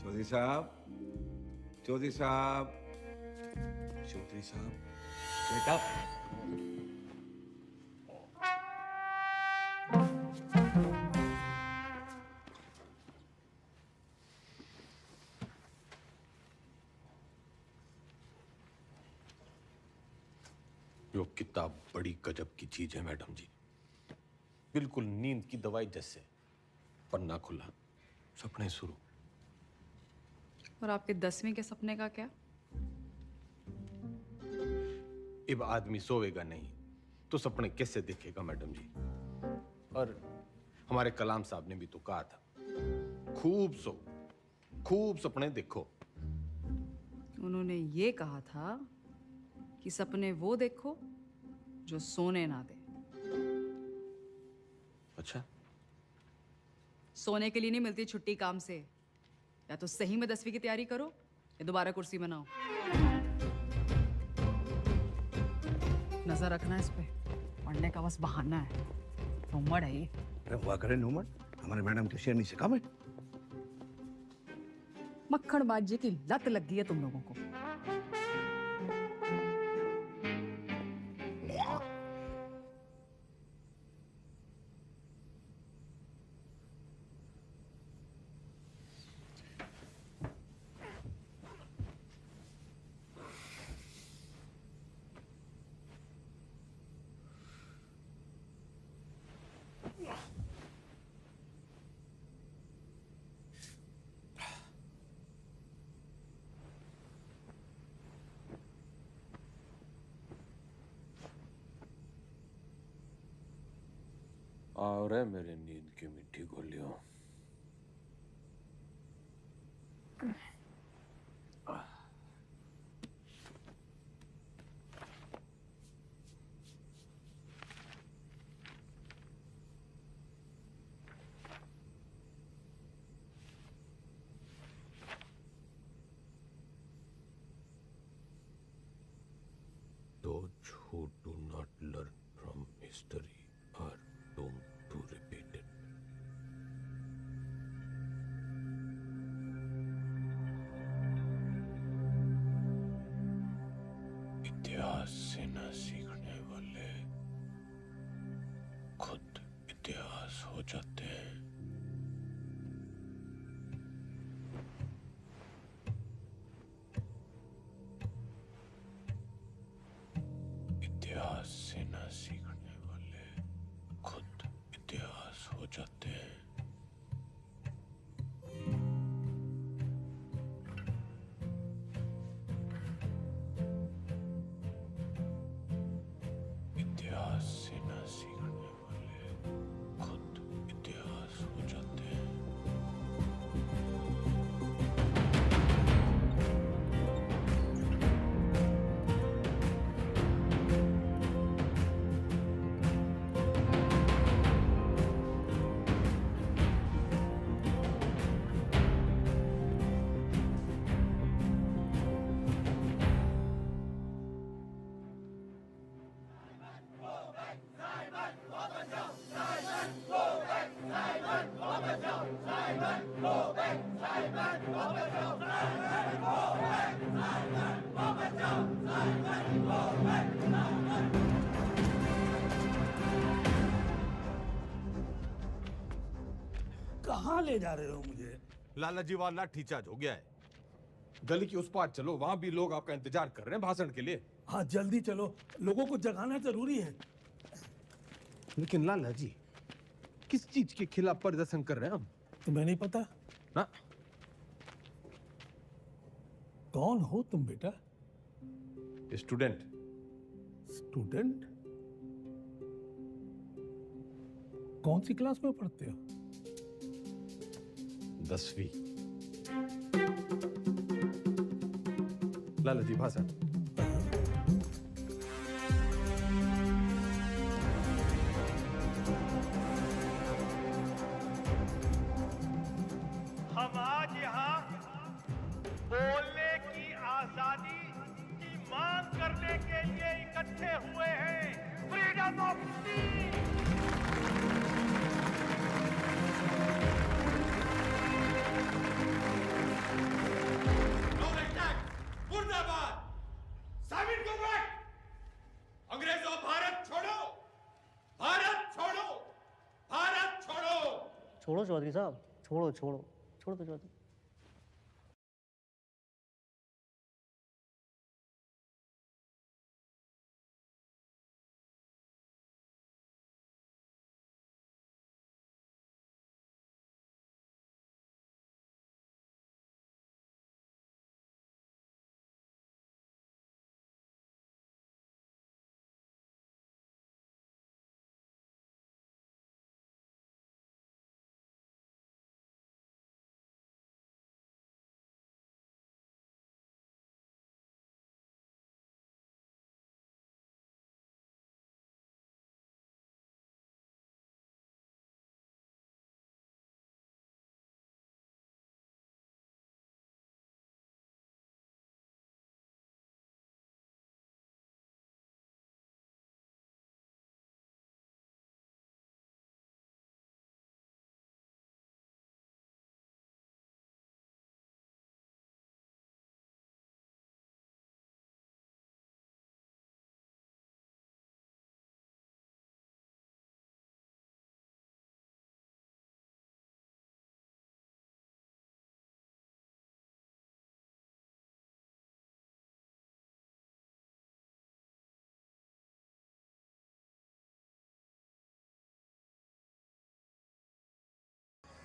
चौधरी साहब, चौधरी साहब, चौधरी साहब, बेटा। यो किताब बड़ी गजब की चीज है मैडम जी, बिल्कुल नींद की दवाई जैसे। पन्ना खुला, सपने शुरू। और आपके 10वीं के सपने का क्या? अब आदमी सोएगा नहीं तो सपने कैसे देखेगा मैडम जी? और हमारे कलाम साहब ने भी तो कहा था, खूब सो, खूब सपने देखो। उन्होंने ये कहा था कि सपने वो देखो जो सोने ना दे। अच्छा, सोने के लिए नहीं मिलती छुट्टी काम से। या तो सही में 10वीं की तैयारी करो या दोबारा कुर्सी बनाओ। नजर रखना इस पे, पढ़ने का बस बहाना है। नूमड़ है ये। अरे हुआ करे नूमड़, हमारे मैडम के शेरनी से कम है। मक्खनबाजी की लत लग गई है तुम लोगों को। और है मेरे नींद की मिट्टी गोलियों। Those who do not learn from history are doomed to repeat it. इतिहास से न सीखने वाले खुद इतिहास हो जाते हैं। इतिहास से न सीखने वाले खुद इतिहास हो जाते हैं। इतिहास से न सीखने वाले खुद इतिहास हो जाते हैं। कहाँ ले जा रहे हो मुझे? लाला जी वाला लाठी चार्ज हो गया है। गली की उस पार चलो, वहां भी लोग आपका इंतजार कर रहे हैं भाषण के लिए। हाँ जल्दी चलो, लोगों को जगाना जरूरी है। लेकिन लाला जी, किस चीज के खिलाफ प्रदर्शन कर रहे हैं हम? तुम्हें नहीं पता ना? कौन हो तुम बेटा? स्टूडेंट। स्टूडेंट? कौन सी क्लास में पढ़ते हो? 10वीं। लाला जी भाषण। हम आज यहाँ बोलने की आजादी की मांग करने के लिए इकट्ठे हुए हैं। फ्रीडम मुर्दाबाद! साबित को बैठ! अंग्रेजों भारत छोड़ो! भारत छोड़ो! भारत छोड़ो! छोड़ो चौधरी साहब, छोड़ो छोड़ो छोड़ो तो Chaudhary.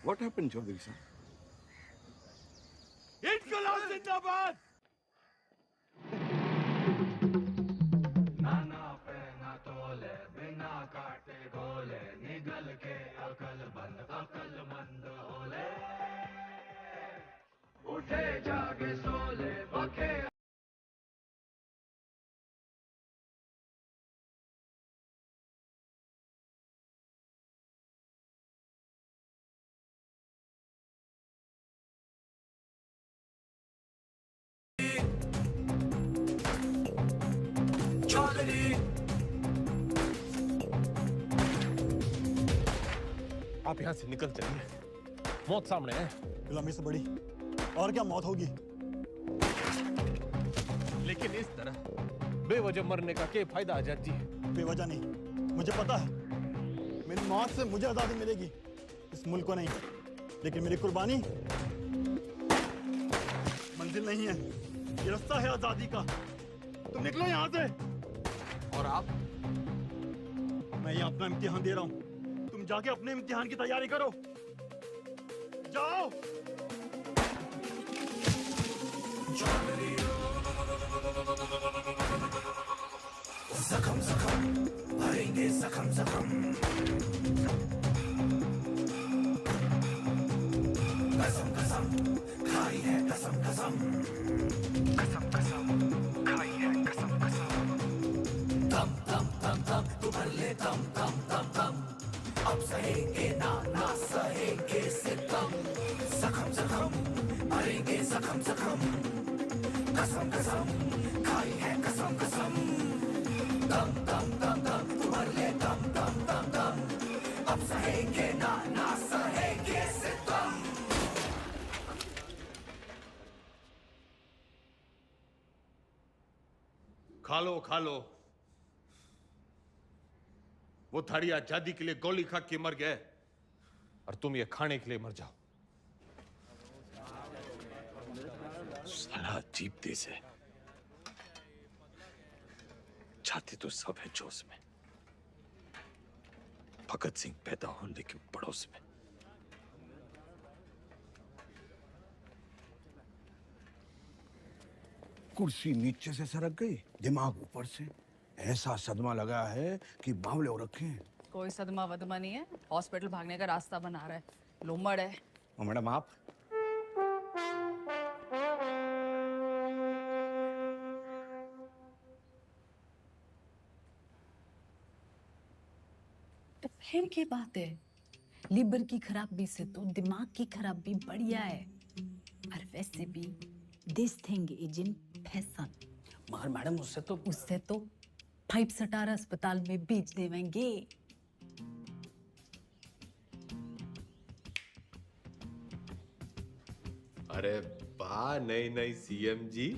What happened, Chaudhary sir? इनकलाब जिंदाबाद! नाना पे ना तोले बिना काटे गोले निगल के अकलमंद होले उठे जागे सोले बखे आप यहाँ से निकल चलिए, मौत सामने है। गुलामी से बड़ी और क्या मौत होगी? लेकिन इस तरह बेवजह मरने का क्या फायदा आजाद जी? बेवजह नहीं, मुझे पता है मेरी मौत से मुझे आजादी मिलेगी, इस मुल्क को नहीं। लेकिन मेरी कुर्बानी मंजिल नहीं है, ये रास्ता है आजादी का। तुम निकलो यहाँ से। और आप? मैं ये अपना इम्तिहान दे रहा हूँ, तुम जाके अपने इम्तिहान की तैयारी करो। जाओ। जख्म जख्म भरेंगे जख्म जख्म कसम कसम खाई है कसम कसम कसम कसम खाई है कसम कसम दम दम दम दम तू भर ले दम दम दम दम अब सहेंगे ना ना सहेंगे सितम जख्म जख्म भरेंगे जख्म जख्म कसम कसम खाई है कसम कसम दम दम दम दम तू भर ले दम दम दम दम अब सहेंगे ना ना सहेंगे सितम। खा लो वो थाड़ी आजादी के लिए गोली खा के मर गए और तुम ये खाने के लिए मर जाओ। साला अजीब देश है, जाति तो सब है जोश में। भगत सिंह पैदा हो लेकिन पड़ोस में। कुर्सी नीचे से सरक गई, दिमाग ऊपर से। ऐसा सदमा लगा है कि बावले हो रखे हैं। कोई सदमा वदमा नहीं है, हॉस्पिटल भागने का रास्ता बना रहा है, लोमड़ है। और मैडम आप? तो फिर क्या बात है, लीवर की खराबी से तो दिमाग की खराबी बढ़िया है। और वैसे भी this thing is in fashion. मगर मैडम उससे तो 5 स्टार अस्पताल में बेच देवेंगे। अरे वाह, नई नई सीएम जी।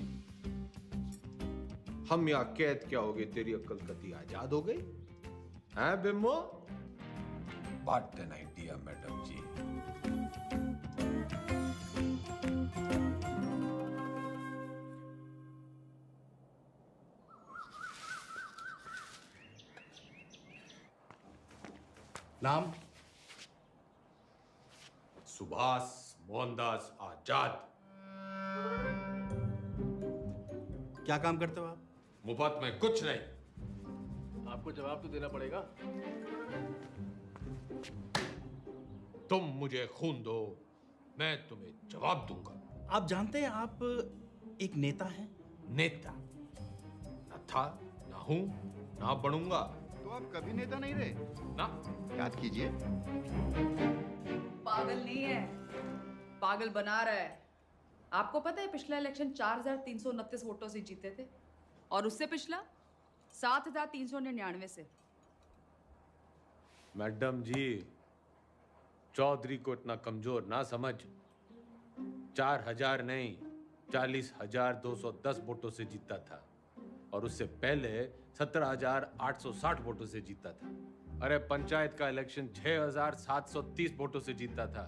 हम यहाँ कैद क्या हो गए, तेरी अक्ल कती आजाद हो गई हैं बिम्बो? What an idea madam ji. नाम? सुभाष मोहनदास आजाद। क्या काम करते हो आप? मुफ्त में कुछ नहीं। आपको जवाब तो देना पड़ेगा। तुम मुझे खून दो, मैं तुम्हें जवाब दूंगा। आप जानते हैं आप एक नेता हैं? नेता न था, ना हूं, ना बनूंगा। तो आप कभी नेता नहीं रहे ना? याद कीजिए। पागल नहीं है, पागल बना रहा है। आपको पता है पिछला इलेक्शन 4,329 वोटों से जीते थे और उससे पिछला 7,399 से। मैडम जी, चौधरी को इतना कमजोर ना समझ। 4,000 नहीं, 40,210 वोटों से जीता था और उससे पहले 17,860 वोटों से जीता था। अरे पंचायत का इलेक्शन 6,730 वोटों से जीता था।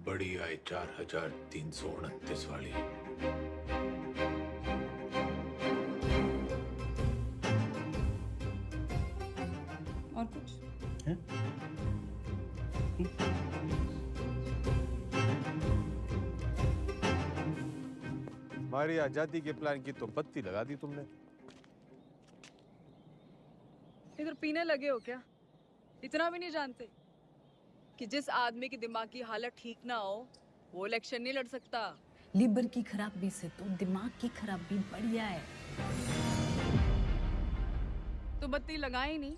बड़ी आई 4,329 वाली। और कुछ? हमारी आजादी के प्लान की तो बत्ती लगा दी तुमने। इधर पीने लगे हो क्या? इतना भी नहीं जानते कि जिस आदमी की दिमाग की हालत ठीक ना हो वो इलेक्शन नहीं लड़ सकता। लीवर की खराबी से तो दिमाग की खराबी बढ़िया है। तो बत्ती लगाई नहीं,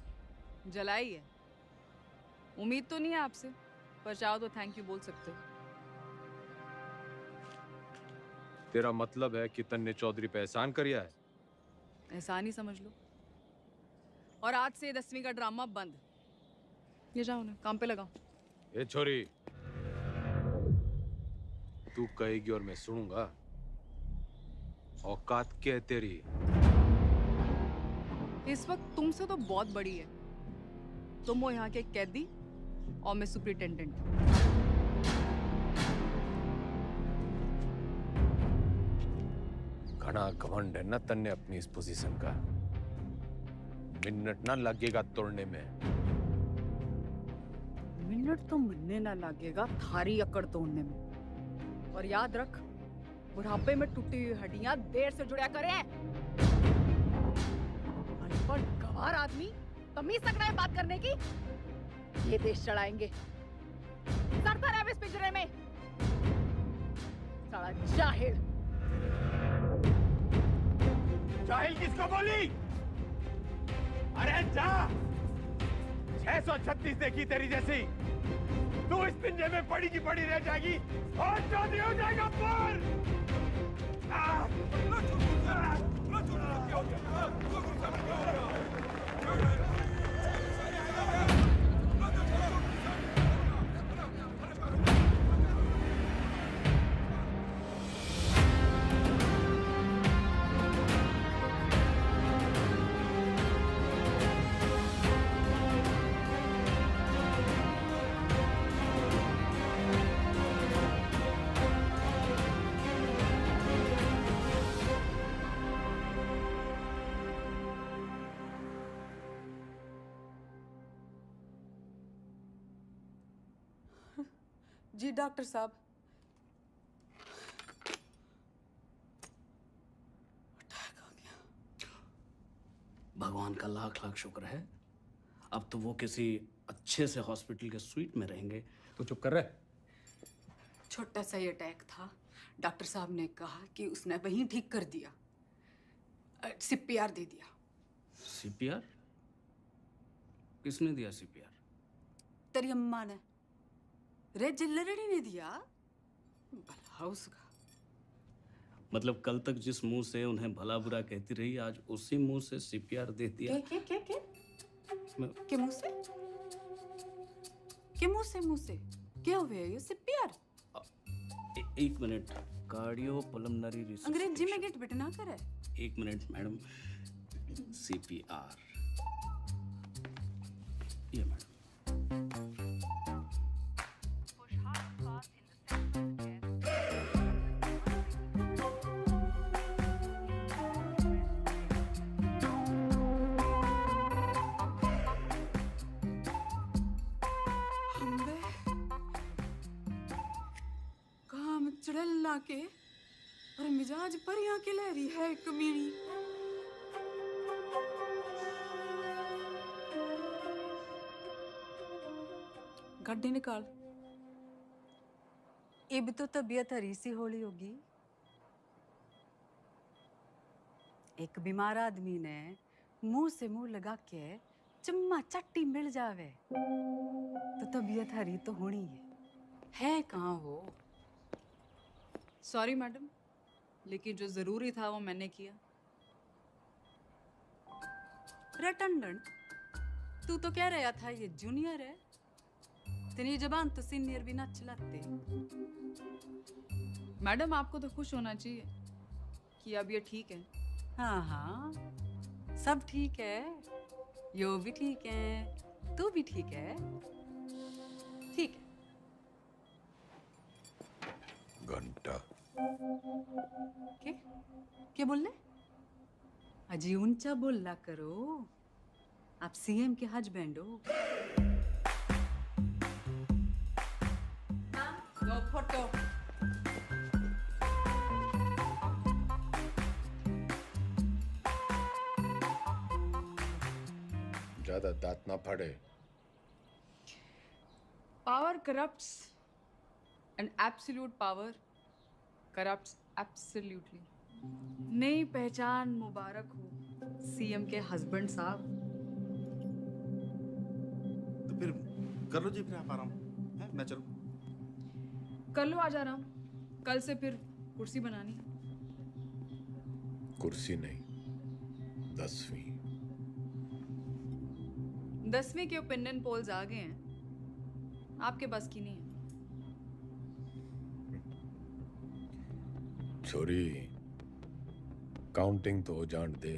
जलाई है। उम्मीद तो नहीं है आपसे, पर चाहो तो थैंक यू बोल सकते हो। तेरा मतलब है कि तन्ने चौधरी पे एहसान करिया है? एहसान ही समझ लो। और आज से 10वीं का ड्रामा बंद। ये जाओ ना, काम पे लगाओ। ए छोरी, तू कहेगी और मैं सुनूंगा। औकात क्या है तेरी? इस वक्त तुमसे तो बहुत बड़ी है। तुम हो यहाँ के कैदी और मैं सुपरिटेंडेंट। घना घमंड है ना तन्ने अपनी इस पोजीशन का। मिनट ना लगेगा तोड़ने में। मिनट तो मिलने ना लगेगा थारी अकड़ तोड़ने में। और याद रख, बुढ़ापे में टूटी हुई हड्डियां देर से जुड़ा करें। अनपढ़ गंवार आदमी तमीज तक नहीं बात करने की। ये देश चढ़ाएंगे। सड़ता रहे इस पिंजरे में। साला जाहिल। जाहिल किसको बोली? अरे जा! 636 देखी तेरी जैसी। तू इस पिंजरे में पड़ी की पड़ी रह जाएगी और चौधरी हो जाएगा पर। जी डॉक्टर साहब। भगवान का लाख लाख शुक्र है। अब तो वो किसी अच्छे से हॉस्पिटल के स्वीट में रहेंगे। तो चुप कर रहे। छोटा सा ही अटैक था। डॉक्टर साहब ने कहा कि उसने वहीं ठीक कर दिया। सीपीआर दे दिया। सीपीआर? किसने दिया सीपीआर? तेरी अम्मा ने। रे जिल्लरड़ी ने दिया। भला उसका। मतलब कल तक जिस मुंह से उन्हें भला बुरा कहती रही, आज उसी मुंह से सीपीआर दे दिया। के मुंह से? के मुंह से क्या हुआ ये सीपीआर? एक मिनट, कार्डियो पल्मोनरी रिसर्च। अंग्रेजी में गेट बिटना करे। एक मिनट मैडम, सीपीआर ये मैडम। काम चढ़ला के और मिजाज परियां के लहरी है कमीनी। गड्डी निकाल। ये भी तो तबीयत हरी सी होली होगी। एक बीमार आदमी ने मुंह से मुंह लगा के चम्मा चट्टी मिल जावे तो तबीयत हरी तो होनी है कहाँ हो? सॉरी मैडम, लेकिन जो जरूरी था वो मैंने किया। रटंडन, तू तो कह रहा था ये जूनियर है, तेरी जबान तो सीनियर भी ना चलाते। मैडम आपको तो खुश होना चाहिए कि अब ये ठीक है। हाँ हाँ, सब ठीक है, यो भी ठीक है, तू भी ठीक है। ठीक है। घंटा क्या बोल रहे? अजी ऊंचा बोला करो, आप सीएम के हस्बैंड हो। दो फोटो। ज्यादा दांत ना फाड़े। Power corrupts and absolute power corrupts absolutely. नई पहचान मुबारक हो सीएम के हस्बैंड साहब। तो फिर कर लो जी, फिर आप आराम है, मैं चलूं। कर लो आज आराम, कल से फिर कुर्सी बनानी। कुर्सी नहीं, 10वीं। 10वीं के ओपिनियन पोल्स आ गए हैं, आपके बस की नहीं है। छोरी, काउंटिंग तो जान दे।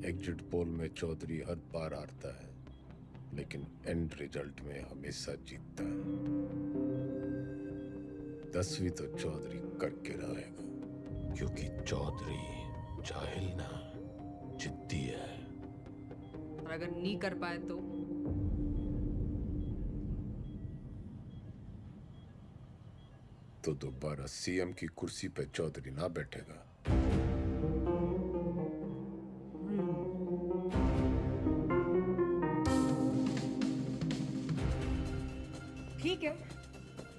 एग्जिट पोल में चौधरी हर बार हारता है, लेकिन एंड रिजल्ट में हमेशा जीतता है। 10वीं तो चौधरी करके रहेगा, क्योंकि चौधरी जाहिल ना, जिद्दी है। और अगर नहीं कर पाए तो दोबारा सीएम की कुर्सी पे चौधरी ना बैठेगा। ठीक है,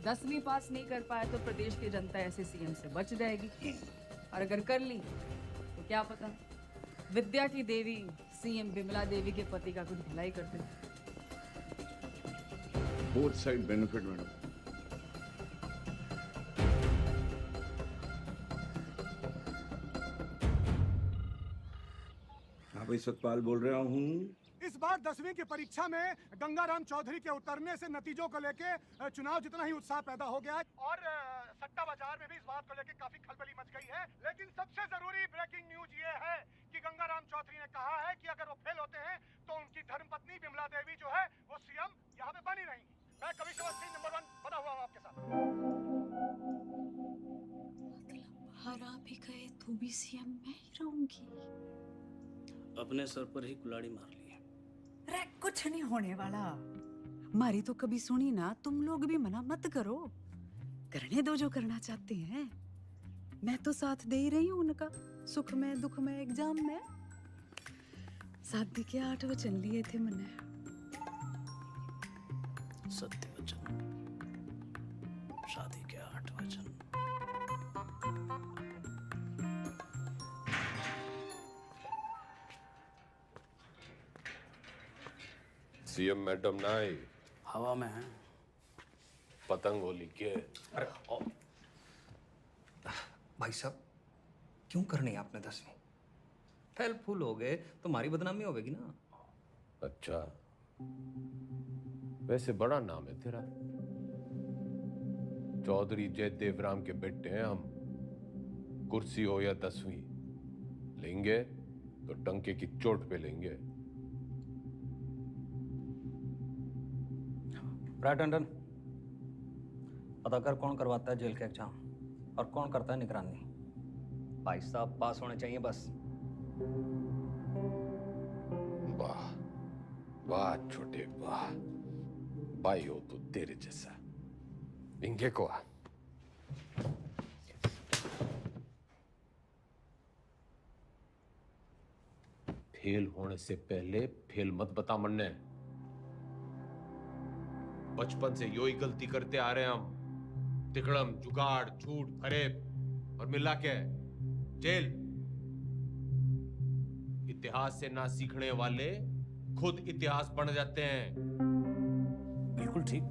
10वीं पास नहीं कर पाए तो प्रदेश की जनता ऐसे सीएम से बच जाएगी, और अगर कर ली तो क्या पता विद्या की देवी सीएम विमला देवी के पति का कुछ भलाई कर दे। Both side benefit madam. भाई सतपाल बोल रहा हूँ। इस बार 10वीं की परीक्षा में गंगाराम चौधरी के उतरने से नतीजों को लेके चुनाव जितना ही उत्साह पैदा हो गया है, और सट्टा बाजार में भी इस बात को लेके काफी खलबली मच गई है। लेकिन सबसे जरूरी ब्रेकिंग न्यूज ये है कि गंगाराम चौधरी ने कहा है कि अगर वो फेल होते हैं तो उनकी धर्मपत्नी विमला देवी जो है वो सीएम यहाँ पे बनी रहेंगी। मैं कमिश्नर सिंह नंबर 1 बना हुआ हूँ आपके साथ। हरा भी गए तो भी सीएम मैं ही रहूंगी। अपने सर पर ही कुल्हाड़ी मार ली। रे कुछ नहीं होने वाला, मारी तो कभी सुनी ना। तुम लोग भी मना मत करो, करने दो जो करना चाहते हैं। मैं तो साथ दे ही रही हूँ उनका, सुख में दुख में एग्जाम में। शादी के 8 वचन लिए थे मैंने। सत्य वचन, शादी के 8 वचन। सीएम मैडम ना आई, हवा में है। पतंग होली के। अरे भाई साहब क्यों करनी आपने 10वीं? फेल फूल हो गए तो हमारी बदनामी होगी ना। अच्छा, वैसे बड़ा नाम है तेरा। चौधरी जयदेव राम के बेटे हैं हम। कुर्सी हो या 10वीं, लेंगे तो टंके की चोट पे लेंगे। राइट टंडन, पता कर कौन करवाता है जेल का एग्जाम और कौन करता है निगरानी। भाई साहब पास होने चाहिए बस। वाह वाह छोटे वाह, भाई हो तो तेरे जैसा। इंगे को आ। फेल होने से पहले फेल मत बता मन्ने। बचपन से यो ही गलती करते आ रहे हैं हम। तिकड़म, जुगाड़, झूठ, फरेब और मिला के जेल। इतिहास से ना सीखने वाले खुद इतिहास बन जाते हैं। बिल्कुल ठीक,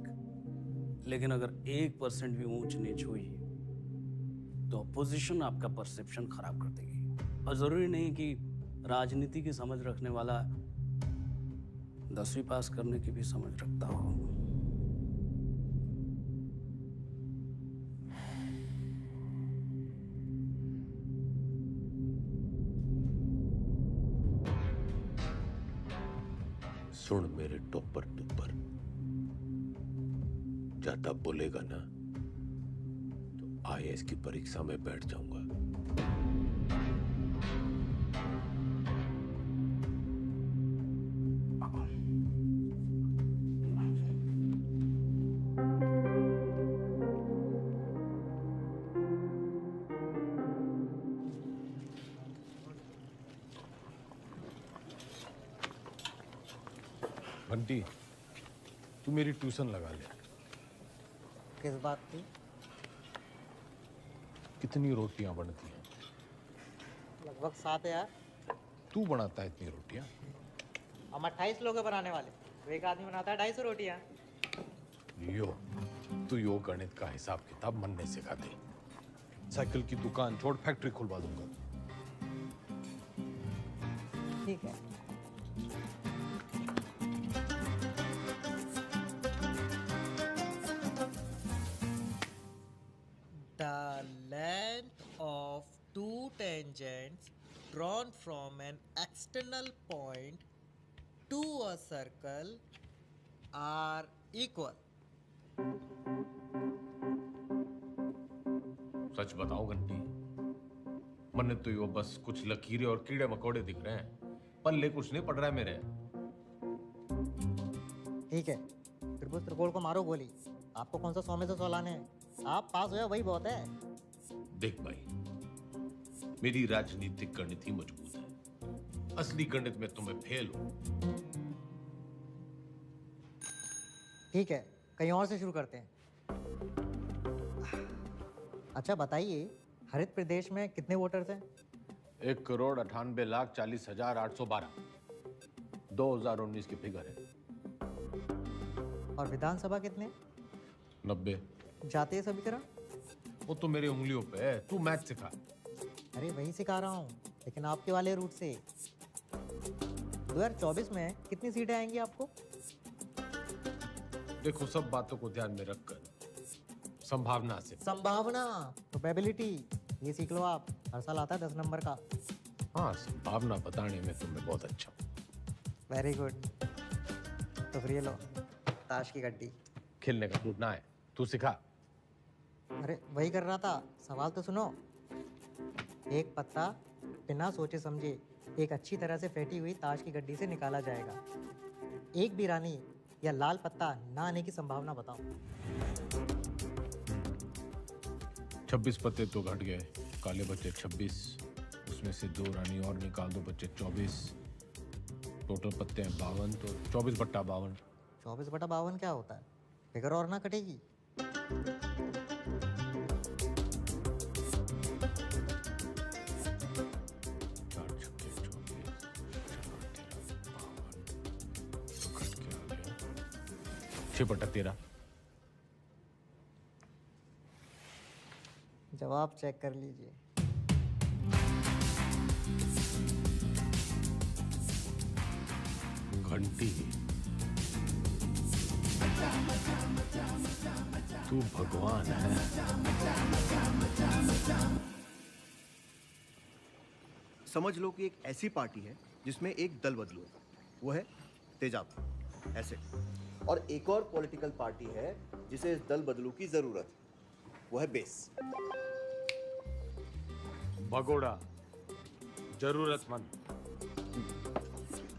लेकिन अगर 1% भी ऊंच नीच हुई तो अपोजिशन आपका परसेप्शन खराब कर देगी। और जरूरी नहीं कि राजनीति की समझ रखने वाला 10वीं पास करने की भी समझ रखता हो। सुन मेरे टोपर टुपर, ज्यादा बोलेगा ना तो IAS की परीक्षा में बैठ जाऊंगा। बंटी, तू मेरी ट्यूशन लगा ले। किस बात की? कितनी रोटियां बनती हैं? लगभग 7 यार। तू बनाता है इतनी रोटियां? हम 28 लोग हैं बनाने वाले, तो एक आदमी बनाता है 250 रोटियां। तू यो गणित का हिसाब किताब मनने सिखा दे। साइकिल की दुकान छोड़ फैक्ट्री खुलवा दूंगा। ठीक है। The length of two tangents drawn from an external point to a circle are equal. सच बताओ घंटी, मन्ने तो यो बस कुछ लकीरें और कीड़े मकोड़े दिख रहे हैं, पल्ले कुछ नहीं पड़ रहा है मेरे। ठीक है, त्रिभुज त्रिकोण को मारो गोली। आपको कौन सा 100 में से 100 लाने हैं? आप पास हो वही बहुत है। देख भाई, मेरी राजनीतिक गणित ही मजबूत है, असली गणित में तुम्हें फेल हो। ठीक है, कहीं और से शुरू करते हैं। अच्छा बताइए, हरित प्रदेश में कितने वोटर्स हैं? 1,98,40,812 2019 की फिगर है। और विधानसभा कितने? 90। जातीय समीकरण? वो तो मेरी उंगलियों पे है, तू मैथ सिखा। अरे वही सिखा रहा हूँ, लेकिन आपके वाले रूट से। 2024 में कितनी सीटें आएंगी आपको? देखो, सब बातों को ध्यान में रखकर संभावना से। संभावना, प्रोबेबिलिटी, ये सीख लो आप। हर साल आता है 10 नंबर का। हाँ, संभावना बताने में तुम्हें बहुत अच्छा। Very good. तो फिर ये लो, ताश की गड्डी। खेलने का मूड ना है, तू सिखा। अरे वही कर रहा था, सवाल तो सुनो। एक पत्ता बिना सोचे समझे एक अच्छी तरह से फेंटी हुई ताश की गड्डी से निकाला जाएगा। एक भी रानी या लाल पत्ता ना आने की संभावना बताओ। 26 पत्ते तो घट गए, काले बच्चे 26, उसमें से 2 रानी और निकाल दो, बच्चे 24। टोटल पत्ते हैं 52, तो 24/52। 24/52 क्या होता है? फिगर और ना कटेगी। जवाब चेक कर लीजिए। घंटी, तू भगवान है। समझ लो कि एक ऐसी पार्टी है जिसमें एक दल बदलू है, वो है तेजाब ऐसे, और एक और पॉलिटिकल पार्टी है जिसे इस दल बदलू की जरूरत है, वो है बेस। भगोड़ा, जरूरतमंद।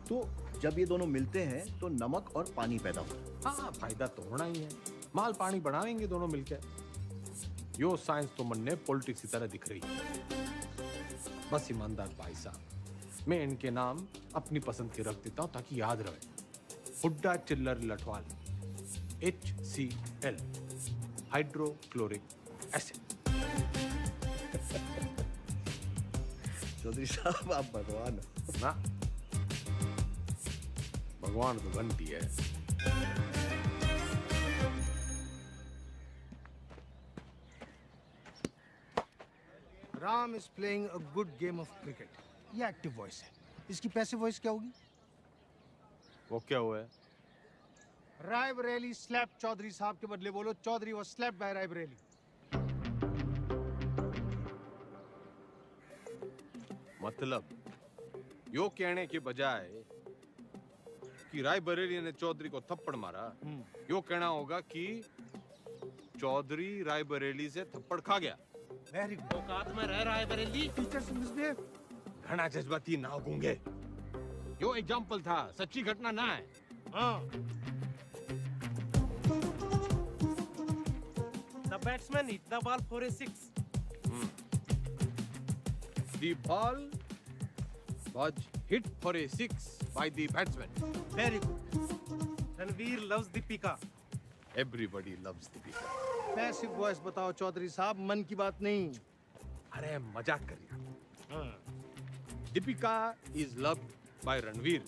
तो जब ये दोनों मिलते हैं तो नमक और पानी पैदा होता है। हाँ, फायदा तो होना ही है। माल पानी बढ़ाएंगे दोनों मिलकर। यो साइंस तो मन ने पॉलिटिक्स की तरह दिख रही है। बस ईमानदार भाई साहब, मैं इनके नाम अपनी पसंद के रख देता हूं ताकि याद रहे। Hooda Chillar Lathwal, HCl, hydrochloric acid. Chaudhary साहब आप भगवान हो। ना, भगवान तो घंटी है। Ram is playing a good game of cricket. ये एक्टिव वॉइस है। इसकी पैसिव वॉइस क्या होगी? वो क्या हुआ है? रायबरेली स्लैप चौधरी साहब के बदले बोलो Chaudhary was slapped by Raebareli. मतलब यो कहने के बजाय कि रायबरेली ने चौधरी को थप्पड़ मारा, यो कहना होगा कि चौधरी रायबरेली से थप्पड़ खा गया। Very good. औकात में रह रायबरेली। Teachers misbehave. घना जज्बाती ना गूंगे। यो एग्जाम्पल था, सच्ची घटना ना है। हाँ। The batsman hit the ball for a 6. The ball was hit for a 6 by the batsman. Very good. Ranveer loves Deepika. Everybody loves Deepika. Passive voice बताओ चौधरी साहब, मन की बात नहीं। अरे मजाक कर रहा। Deepika is loved by Ranveer.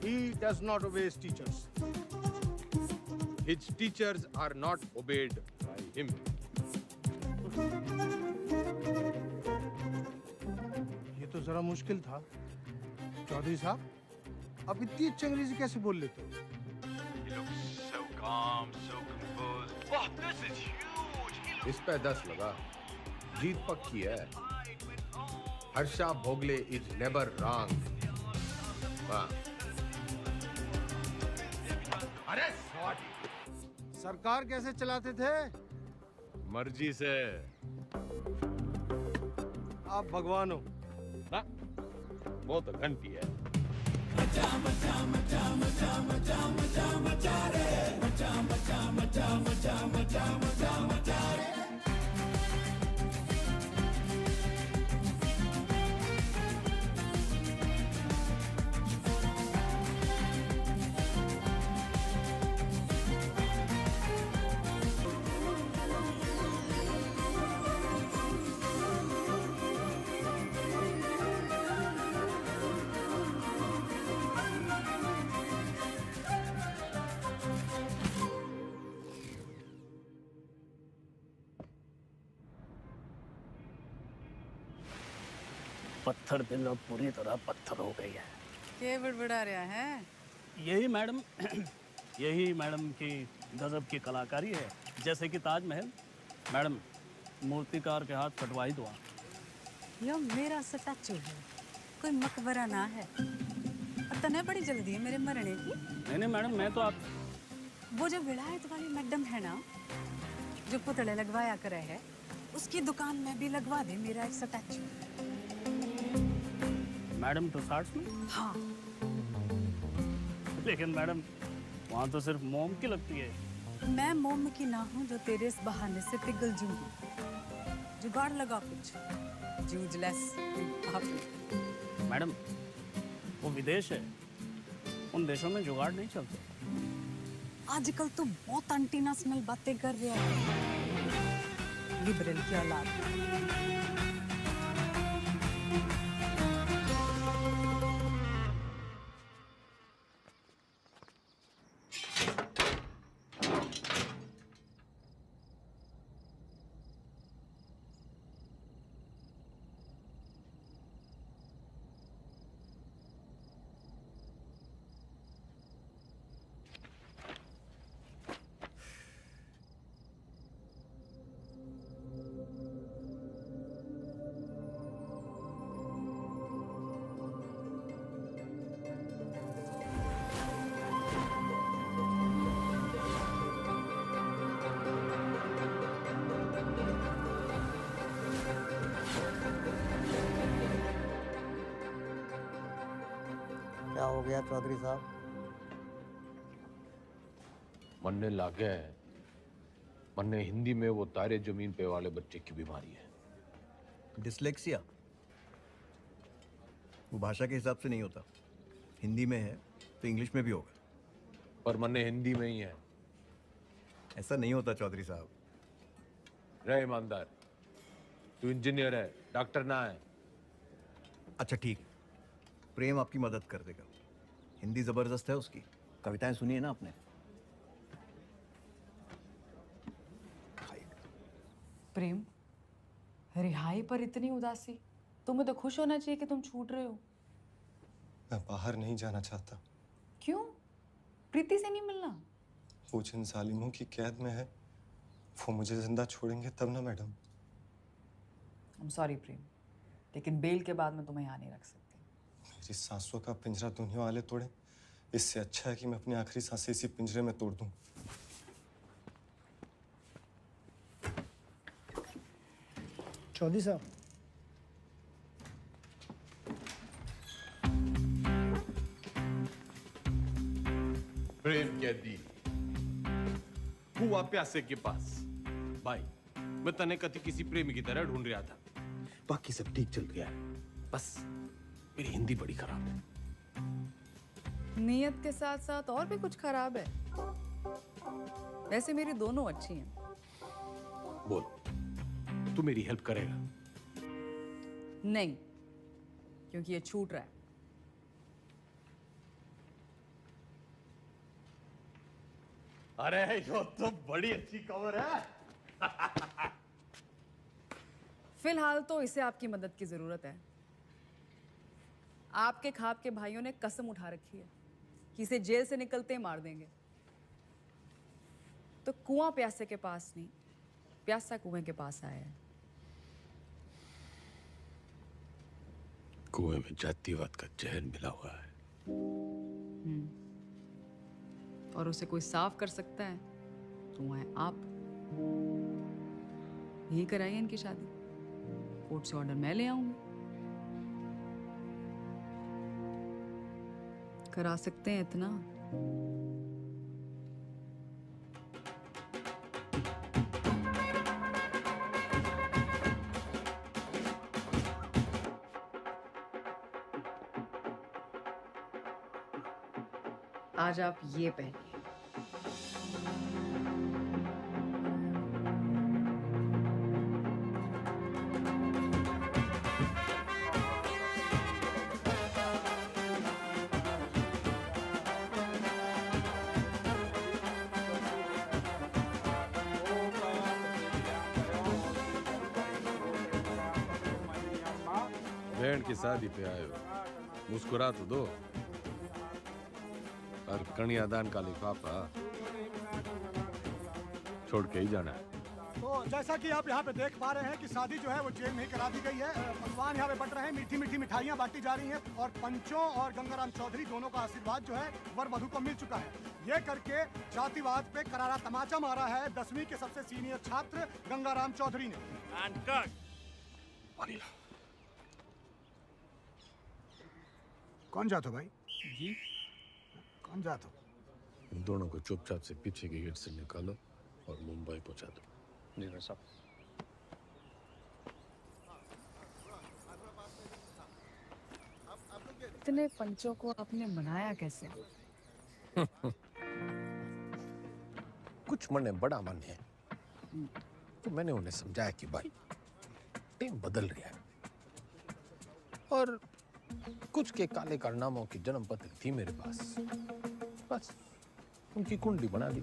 He does not obey his teachers. His teachers are not obeyed by him. ये तो जरा मुश्किल था। चौधरी साहब, आप इतनी अच्छी अंग्रेजी कैसे बोल लेते हो? So calm, so composed. Wow, this is huge. इस पे 10 लगा। जीत पक्की है। Harsha Bhogle is never wrong. वाह। अरे सरकार कैसे चलाते थे? मर्जी से। आप भगवान हो। ना, वो तो घंटी है। पत्थर दिल अब पूरी तरह पत्थर हो गई है। क्या बड़बड़ा रहा है? यही मैडम यही मैडम की गजब की कलाकारी है। जैसे कि ताजमहल, मैडम मूर्तिकार के हाथ कटवाई दो। यो मेरा स्टैचू है, कोई मकबरा ना है। और तने बड़ी जल्दी है मेरे मरने की। नहीं मैडम, मैं तो आप वो जो विलायत वाली मैडम है ना, जो पुतले लगवाया करे है, उसकी दुकान में भी लगवा दे मेरा एक स्टैचू। मैडम टुसार्ट्स में? हाँ। लेकिन मैडम वहाँ तो सिर्फ मोम की लगती है। मैं मोम की ना हूँ जो तेरे इस बहाने से पिघल जूंगी। जुगाड़ लगा कुछ, जूझलेस। मैडम वो विदेश है, उन देशों में जुगाड़ नहीं चलते। आजकल तो बहुत एंटीनेशनल बातें कर रहा है, लिबरल की औलाद। हो गया चौधरी साहब? मरने लागे है। मन्ने हिंदी में वो तारे जमीन पे वाले बच्चे की बीमारी है। डिसलेक्सिया वो भाषा के हिसाब से नहीं होता। हिंदी में है तो इंग्लिश में भी होगा। पर मन्ने हिंदी में ही है। ऐसा नहीं होता चौधरी साहब। रहे ईमानदार, तू इंजीनियर है, डॉक्टर ना है। अच्छा ठीक, प्रेम आपकी मदद कर देगा। हिंदी जबरदस्त है उसकी। कविताएं सुनी है ना आपने? प्रेम, रिहाई पर इतनी उदासी? तुम्हें तो खुश होना चाहिए कि तुम छूट रहे हो। मैं बाहर नहीं जाना चाहता। क्यों? प्रीति से नहीं मिलना? वो जिन जालिमों की कैद में है वो मुझे जिंदा छोड़ेंगे तब ना मैडम। I'm sorry प्रेम, लेकिन बेल के बाद मैं तुम्हें यहाँ नहीं रख सकती। मेरी सांसों का पिंजरा दुनिया वाले तोड़े, इससे अच्छा है कि मैं अपनी आखिरी सांसें इसी पिंजरे में तोड़ दूं। चौधरी साहब, प्रेम कैदी हुआ प्यासे के पास। भाई, मैं तने कति किसी प्रेमी की तरह ढूंढ रहा था। बाकी सब ठीक चल गया है, बस मेरी हिंदी बड़ी खराब है। नियत के साथ साथ और भी कुछ खराब है? वैसे मेरी दोनों अच्छी हैं। बोल, तू मेरी हेल्प करेगा? नहीं, क्योंकि ये छूट रहा है। अरे यो तो बड़ी अच्छी खबर है। फिलहाल तो इसे आपकी मदद की जरूरत है। आपके खाप के भाइयों ने कसम उठा रखी है कि इसे जेल से निकलते ही मार देंगे। तो कुआं प्यासे के पास नहीं, प्यासा कुएं के पास आया है। कुएं में जातिवाद का जहर मिला हुआ है। और उसे कोई साफ कर सकता है तो वो है आप। यही कराइए इनकी शादी। कोर्ट से ऑर्डर मैं ले आऊंगी। करा सकते हैं इतना? आज आप ये पहनिए। बहन की शादी पे आए हो, मुस्कुरा तो दो। और कन्यादान का लिफाफा छोड़ के ही जाना है। तो जैसा कि आप यहाँ पे देख पा रहे हैं कि शादी जो है वो जेल में ही करा दी गई है। पकवान यहाँ पे बट रहे हैं, मीठी मीठी मिठाइयाँ बांटी जा रही हैं और पंचों और गंगाराम चौधरी दोनों का आशीर्वाद जो है वर वधू को मिल चुका है। ये करके जातिवाद पे करारा तमाचा मारा है 10वीं के सबसे सीनियर छात्र गंगाराम चौधरी ने। कौन जातो भाई? जी कौन जातो? इन दोनों को चुपचाप से पीछे के गेट से निकालो और मुंबई पहुंचा दो। जी भाई साहब। इतने पंचों को आपने मनाया कैसे? कुछ मन में बड़ा मन है, तो मैंने उन्हें समझाया कि भाई टीम बदल रही है और कुछ के काले कारनामों की जन्म पत्र थी मेरे पास, बस उनकी कुंडली बना दी।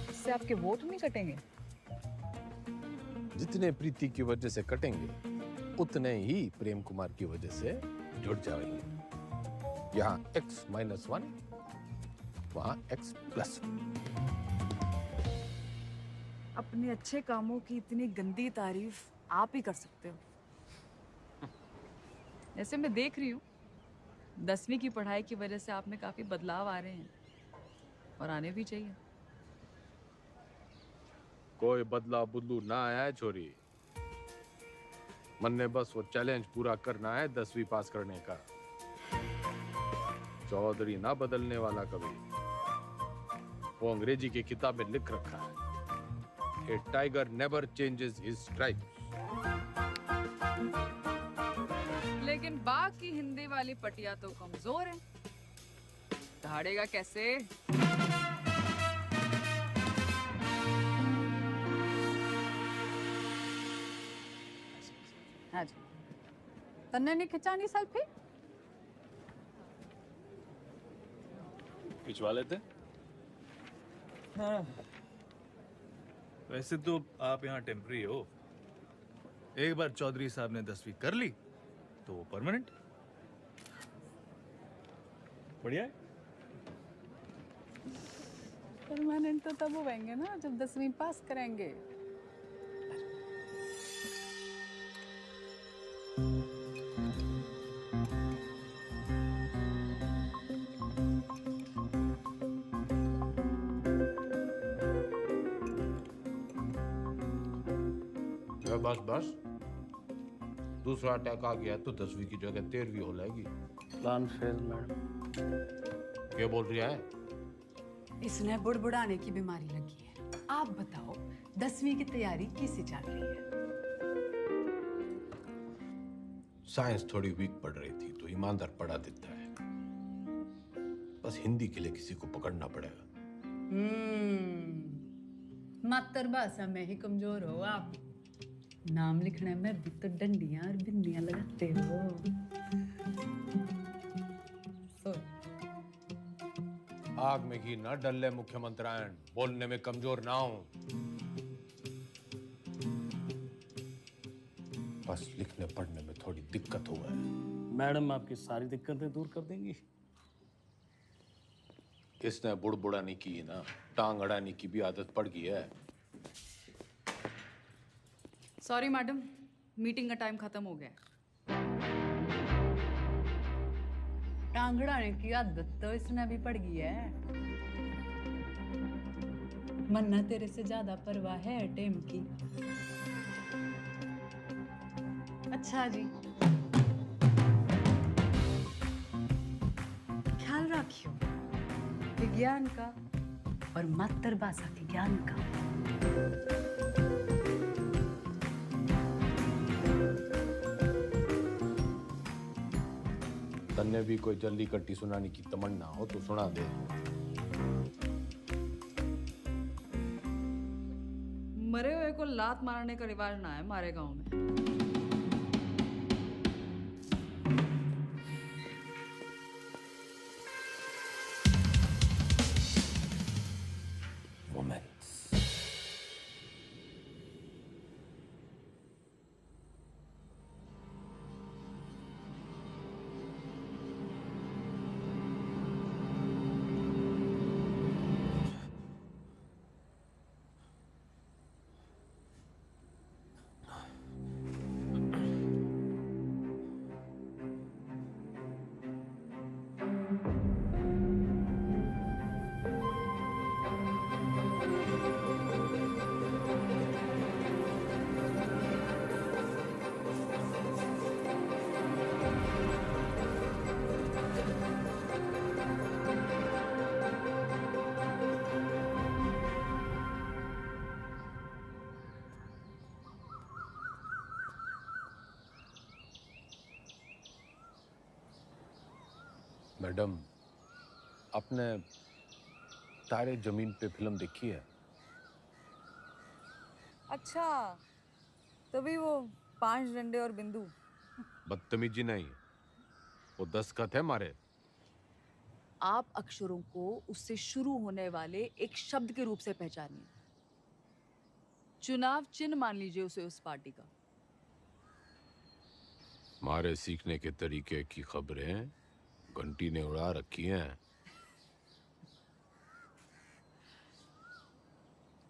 इससे आपके वोट नहीं कटेंगे? जितने प्रीति की वजह से कटेंगे उतने ही प्रेम कुमार की वजह से जुड़ जाएंगे। यहाँ X-1, वहाँ X+1। अपने अच्छे कामों की इतनी गंदी तारीफ आप ही कर सकते हो। जैसे मैं देख रही हूँ 10वीं की पढ़ाई की वजह से आप में काफी बदलाव आ रहे हैं और आने भी चाहिए। कोई बदलाव बुदलू ना आया है छोरी। मन ने बस वो चैलेंज पूरा करना है 10वीं पास करने का। चौधरी ना बदलने वाला कभी। वो अंग्रेजी की किताब में लिख रखा है, a tiger never changes his stripes. लेकिन बाघ की हिंदी वाली पटिया तो कमजोर है, दहाड़ेगा कैसे? हाँ जी, तन्ने नहीं खिंचानी सेल्फी? खिंचवा लेते। हाँ। वैसे तो आप यहाँ टेम्पररी हो। एक बार चौधरी साहब ने 10वीं कर ली तो वो परमानेंट। बढ़िया है। परमानेंट तो तब होंगे ना जब 10वीं पास करेंगे। बस बस, दूसरा अटैक आ गया तो 10वीं की जगह 13वीं हो जाएगी। Plan fail madam. क्या बोल रही है? इसने बुड़बुड़ाने की बीमारी लगी है। आप बताओ 10वीं की तैयारी कैसे चल रही है? साइंस थोड़ी वीक पड़ रही थी तो ईमानदार पढ़ा देता है। बस हिंदी के लिए किसी को पकड़ना पड़ेगा। मातृभाषा में ही कमजोर हो आप। नाम लिखने में भी तो डंडियां और बिंदियां लगाते हो। आग में घी न डले मुख्यमंत्रियान, बोलने में कमजोर ना हो। बस लिखने पढ़ने में थोड़ी दिक्कत हुआ है। मैडम आपकी सारी दिक्कतें दूर कर देंगी। इसने बुड़बुड़ाने की ना, टांग अड़ाने की भी आदत पड़ गई है। सॉरी मैडम, मीटिंग का टाइम खत्म हो गया। टांगड़ाने की आदत तो इसने भी पड़ गई है। मन्ना तेरे से ज्यादा परवाह है टेम की। अच्छा जी, ख्याल रखियो विज्ञान का और मातृभाषा के ज्ञान का। तन्ने भी कोई जल्दी कट्टी सुनाने की तमन्ना हो तो सुना दे। मरे हुए को लात मारने का रिवाज ना है हमारे गांव में। मैडम, आपने तारे जमीन पे फिल्म देखी है? अच्छा, तभी वो 5 डंडे और बिंदु। बदतमीजी नहीं, वो दस्तखत है मारे। आप अक्षरों को उससे शुरू होने वाले एक शब्द के रूप से पहचानिए। चुनाव चिन्ह मान लीजिए उसे उस पार्टी का। मारे सीखने के तरीके की खबरें घंटी ने उड़ा रखी हैं।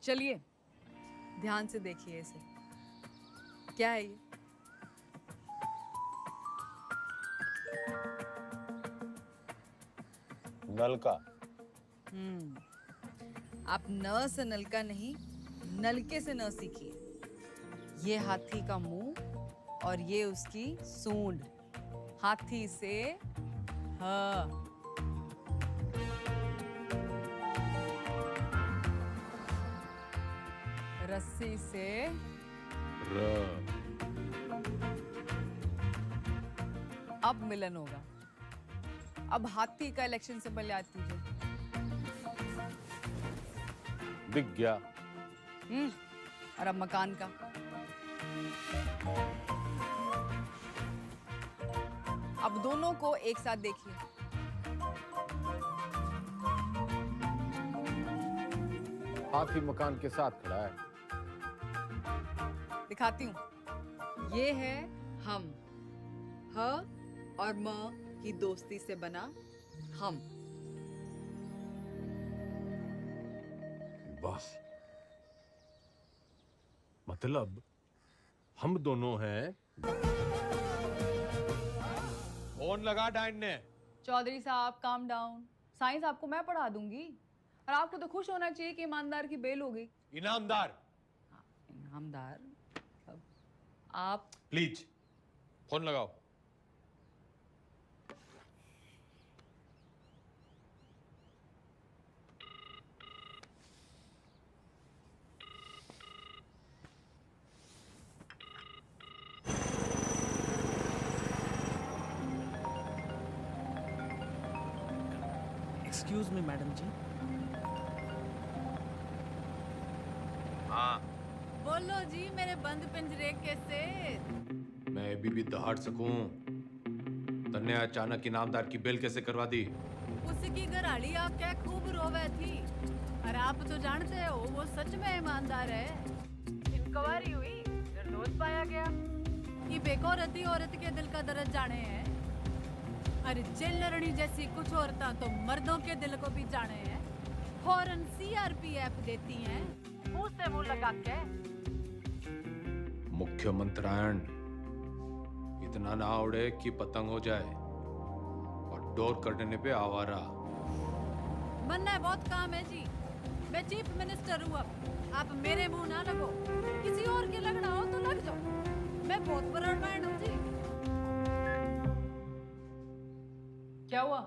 चलिए ध्यान से देखिए इसे। क्या है ये? नलका। आप न से नलका नहीं, नलके से न सीखिए। ये हाथी का मुंह और ये उसकी सूंड। हाथी से ह, रस्सी से अब मिलन होगा। अब हाथी का इलेक्शन सिंबल याद कीजिए। दिख गया। और अब मकान का। अब दोनों को एक साथ देखिए। हाथी मकान के साथ खड़ा है। दिखाती हूँ। ये है हम, ह और म की दोस्ती से बना हम। बस मतलब हम दोनों हैं। फोन लगा डाइन ने। चौधरी साहब काम डाउन। साइंस आपको मैं पढ़ा दूंगी और आपको तो खुश होना चाहिए कि ईमानदार की बेल हो गई। इनामदार। इनामदार आप प्लीज फोन लगाओ। एक्सक्यूज मी मैडम जी। हाँ बोलो जी मेरे बंद पिंजरे के सेठ। मैं अभी भी दहाड़ सकूं। तन्ने अचानक इनामदार की बेल कैसे करवा दी? उसकी घराड़ी आप क्या खूब रोवे थी। और आप तो जानते हो वो सच में ईमानदार है। इंक्वायरी हुई, निर्दोष पाया गया। ये बेकौरती औरत के दिल का दर्द जाने हैं। अरे जेल लड़नी जैसी कुछ औरतां तो मर्दों के दिल को भी जाने हैं। फौरन सीआरपीएफ देती हैं मुंह से मुंह लगा के। मुख्यमंत्रायण इतना ना उड़े कि पतंग हो जाए और डोर कटने पे आवारा। बनना बहुत काम है जी। मैं चीफ मिनिस्टर हूँ। अब आप मेरे मुंह ना लगो। किसी और के लगना हो तो लग जाओ। मैं बहुत ब्रॉडमाइंड हूँ जी। क्या हुआ?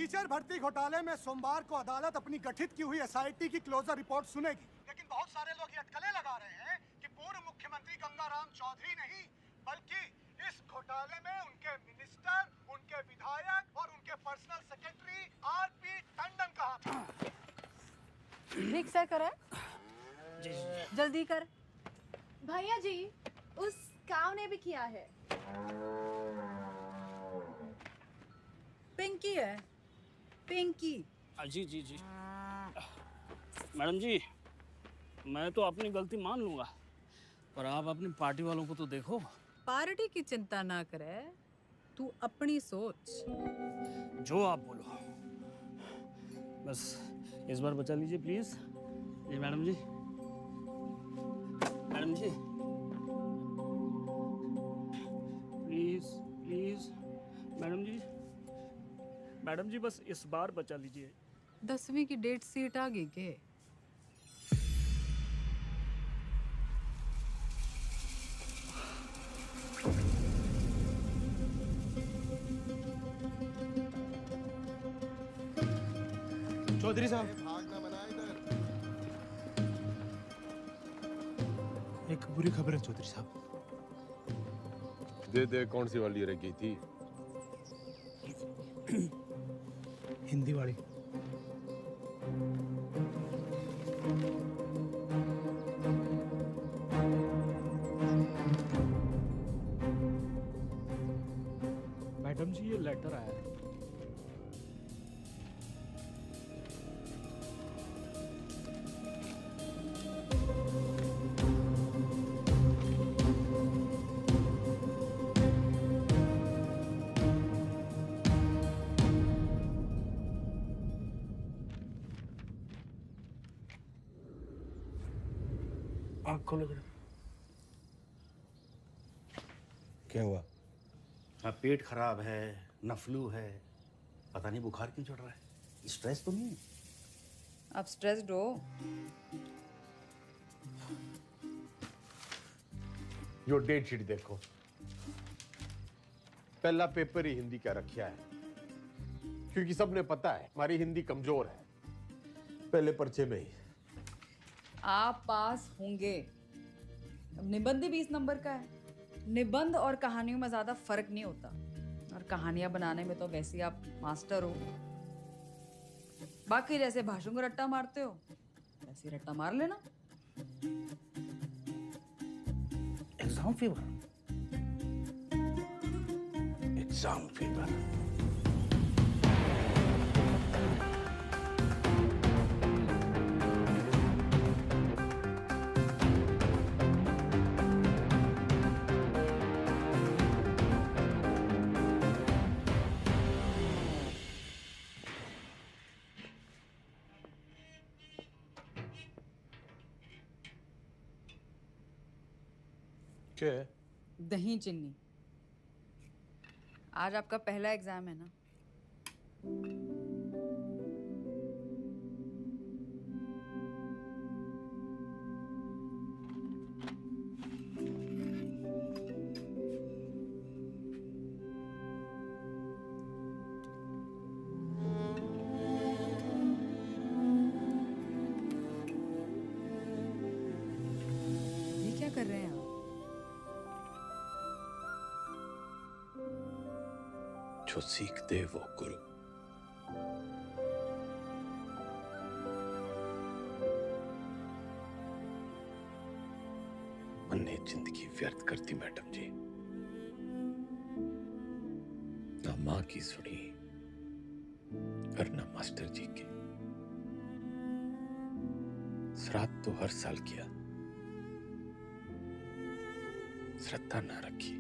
टीचर भर्ती घोटाले में सोमवार को अदालत अपनी गठित की हुई एसआईटी की क्लोजर रिपोर्ट सुनेगी। लेकिन बहुत सारे लोग ये अटकलें लगा रहे हैं कि पूर्व मुख्यमंत्री गंगाराम चौधरी नहीं बल्कि इस घोटाले में उनके मिनिस्टर, उनके विधायक और उनके पर्सनल सेक्रेटरी आरपी टंडन का हाथ है। रिक्शा करे जल्दी कर। भैया जी उस काव ने भी किया है। पिंकी है पिंकी। जी जी जी मैडम जी, मैं तो अपनी गलती मान लूंगा, पर आप अपनी पार्टी वालों को तो देखो। पार्टी की चिंता ना करे, तू अपनी सोच। जो आप बोलो, बस इस बार बचा लीजिए प्लीज। जी madam ji, madam ji please please madam ji, madam ji बस इस बार बचा लीजिए। 10वीं की डेट सीट आ गई के? चौधरी साहब, एक बुरी खबर है चौधरी साहब। दे कौन सी वाली रह गई थी? हिंदी वाली। मैडम जी ये लेटर आया है। आँख खोलो जरा। क्या हुआ? हाँ, पेट खराब है, न फ्लू है, पता नहीं बुखार क्यों चढ़ रहा है। स्ट्रेस तो नहीं है? आप स्ट्रेस्ड हो? यो डेट शीट देखो, पहला पेपर ही हिंदी का रखा है, क्योंकि सबने पता है हमारी हिंदी कमजोर है। पहले पर्चे में ही आप पास होंगे। अब निबंध ही 20 नंबर का है। निबंध और कहानियों में ज्यादा फर्क नहीं होता, और कहानियां बनाने में तो वैसे ही आप मास्टर हो। बाकी जैसे भाषण को रट्टा मारते हो वैसे ही रट्टा मार लेना। Exam fever. Exam fever. क्या है? दही चिन्नी। आज आपका पहला एग्जाम है ना? ये क्या कर रहे हैं आप? जो सीखते वो गुरु। मैंने जिंदगी व्यर्थ कर दी मैडम जी, ना माँ की सुनी और ना मास्टर जी की। श्राद्ध तो हर साल किया, श्रद्धा ना रखी।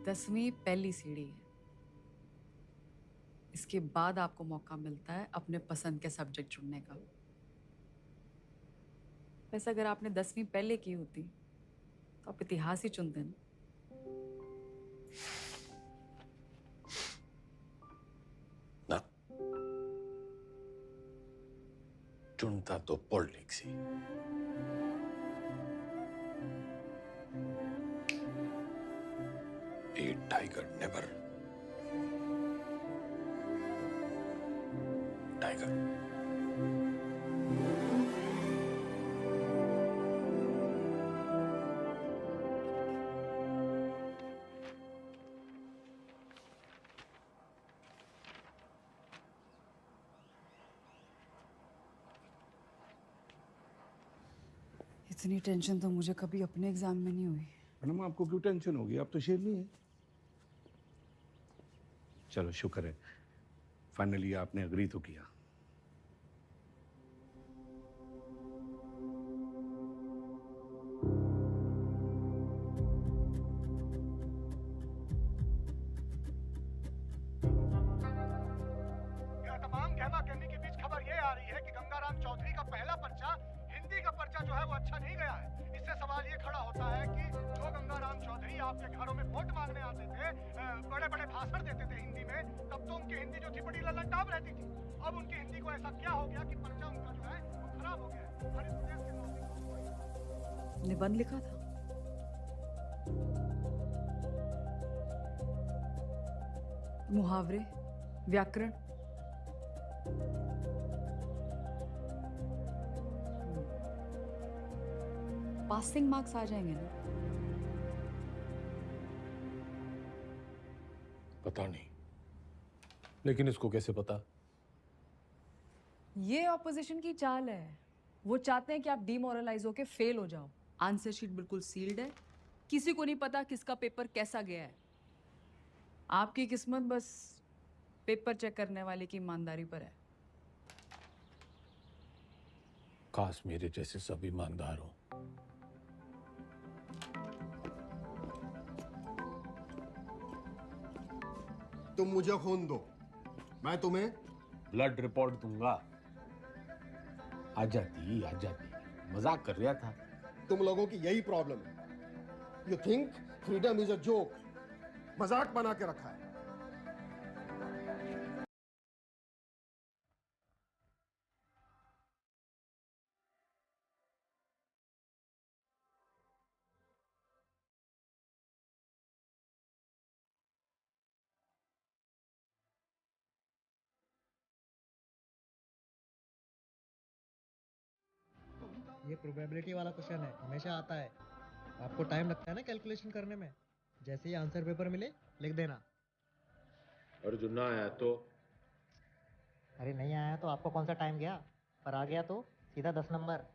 दसवीं पहली सीढ़ी है। इसके बाद आपको मौका मिलता है अपने पसंद के सब्जेक्ट चुनने का। वैसे अगर आपने 10वीं पहले की होती तो आप इतिहास ही चुनते ना। ना, चुनता तो politics he. A tiger never. Tiger. इतनी टेंशन तो मुझे कभी अपने एग्जाम में नहीं हुई। मैडम आपको क्यों टेंशन होगी? आप तो शेरनी है। चलो शुक्र है, फाइनली आपने अग्री तो किया। यह तमाम कहमा कहमी के बीच खबर ये आ रही है कि गंगाराम चौधरी का पहला पर्चा, हिंदी का पर्चा जो है वो अच्छा नहीं गया है। इससे सवाल ये खड़ा होता है कि जो गंगाराम चौधरी आपके घरों में वोट मांगने आते थे, बड़े बड़े भाषण देते थे हिंदी में, तब तो उनकी हिंदी जो थी बड़ी ललनटाप रहती थी। अब उनकी हिंदी को ऐसा क्या हो गया कि पर्चा उनका जो है वो खराब हो गया है। हर इस प्रदेश के नागरिक निबंध लिखा था। मुहावरे, व्याकरण। पासिंग मार्क्स आ जाएंगे ना? पता नहीं, लेकिन इसको कैसे पता? ये ऑपोजिशन की चाल है। वो चाहते हैं कि आप डिमोरलाइज होके फेल हो जाओ। आंसर शीट बिल्कुल सील्ड है, किसी को नहीं पता किसका पेपर कैसा गया है। आपकी किस्मत बस पेपर चेक करने वाले की ईमानदारी पर है। काश मेरे जैसे सब ईमानदार हो। तुम मुझे खून दो, मैं तुम्हें ब्लड रिपोर्ट दूंगा। आ जाती, मजाक कर रहा था। तुम लोगों की यही प्रॉब्लम है। You think freedom is a joke, मजाक बना के रखा है। ये प्रोबेबिलिटी वाला क्वेश्चन है, हमेशा आता है। आपको टाइम लगता है ना कैलकुलेशन करने में। जैसे ही आंसर पेपर मिले लिख देना। और जो ना आया तो? अरे नहीं आया तो आपको कौन सा टाइम गया, पर आ गया तो सीधा 10 नंबर।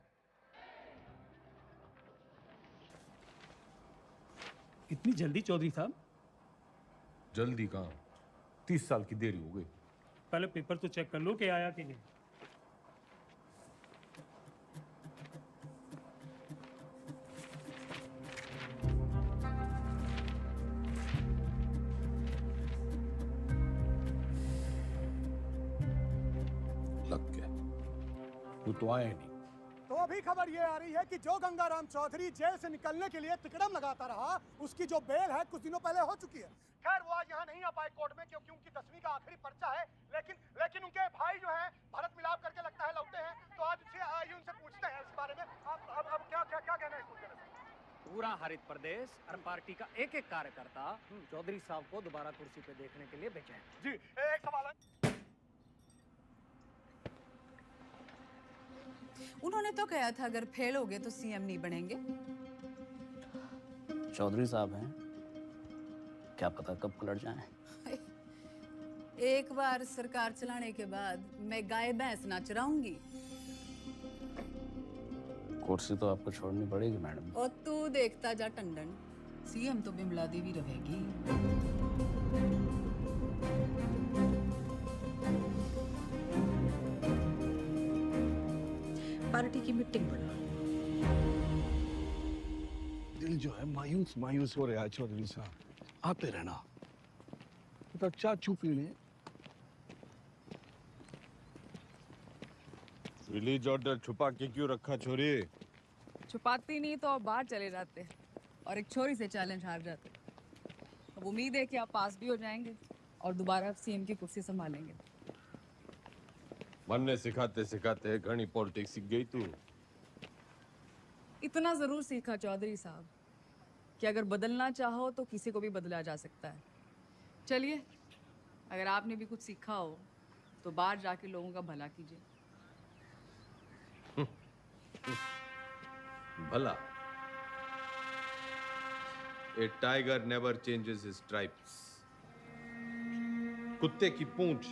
इतनी जल्दी चौधरी साहब? जल्दी कहाँ, 30 साल की देरी हो गई। पहले पेपर तो चेक कर लो कि आया कि नहीं। लग गया, वो तो आया नहीं। तो अभी खबर ये आ रही है कि जो गंगाराम चौधरी जेल से निकलने के लिए तिकड़म लगाता रहा, उसकी जो बेल है कुछ दिनों पहले हो चुकी है। खैर वो आज यहाँ नहीं आ पाए कोर्ट में, क्योंकि उनकी 10वीं का आखिरी पर्चा है। लेकिन उनके भाई जो हैं भारत मिलाप करके लगता है लौटे हैं। तो आज आइए उनसे पूछते हैं इस बारे में। अब क्या कहना है इसको? पूरा हरित प्रदेश और पार्टी का एक एक कार्यकर्ता चौधरी साहब को दोबारा कुर्सी पे देखने के लिए बेचैन। जी एक सवाल है। उन्होंने तो कहा था अगर फेल हो गए तो सीएम नहीं बनेंगे। चौधरी साहब हैं, क्या पता कब पलट जाएं। एक बार सरकार चलाने के बाद मैं गाय भैंस ना चराऊंगी। कुर्सी तो आपको छोड़नी पड़ेगी मैडम। और तू देखता जा टंडन, सीएम तो बिमला देवी रहेगी। पार्टी की मीटिंग बुला। दिल जो है मायूस मायूस हो रहा है चौधरी साहब, आते रहना। तो चाय चू पी लें। रिलीज ऑर्डर छुपा के क्यों रखा छोरी? छुपाती नहीं तो आप बाहर चले जाते और एक छोरी से चैलेंज हार जाते। अब उम्मीद है कि आप पास भी हो जाएंगे और दोबारा सीएम की कुर्सी संभालेंगे। मन ने सिखाते सिखाते घनी पॉलिटिक्स सीख गई तू। इतना जरूर सीखा चौधरी साहब कि अगर बदलना चाहो तो किसी को भी बदला जा सकता है। चलिए, अगर आपने भी कुछ सीखा हो तो बाहर जाके लोगों का भला कीजिए। भला? A tiger never changes his stripes. कुत्ते की पूंछ।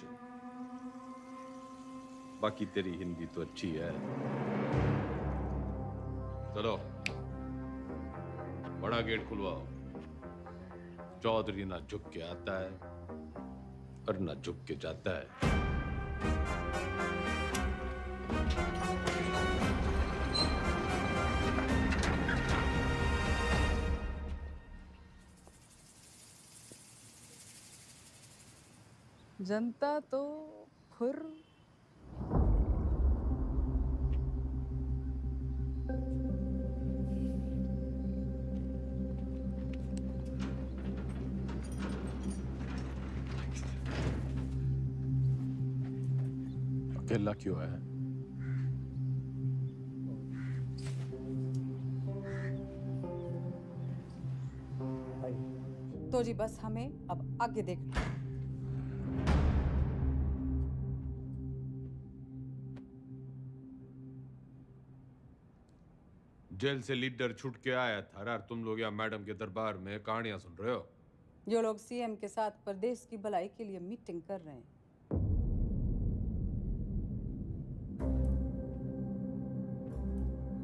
बाकी तेरी हिंदी तो अच्छी है। चलो बड़ा गेट खुलवाओ। चौधरी ना झुक के आता है और ना झुक के जाता है। जनता तो खुर। अकेला क्यों है? तो जी बस हमें अब आगे देखना है। जेल से लीडर छूट के आया था और तुम लोग यहाँ मैडम के दरबार में कहानियां सुन रहे हो। जो लोग सीएम के साथ प्रदेश की भलाई के लिए मीटिंग कर रहे हैं।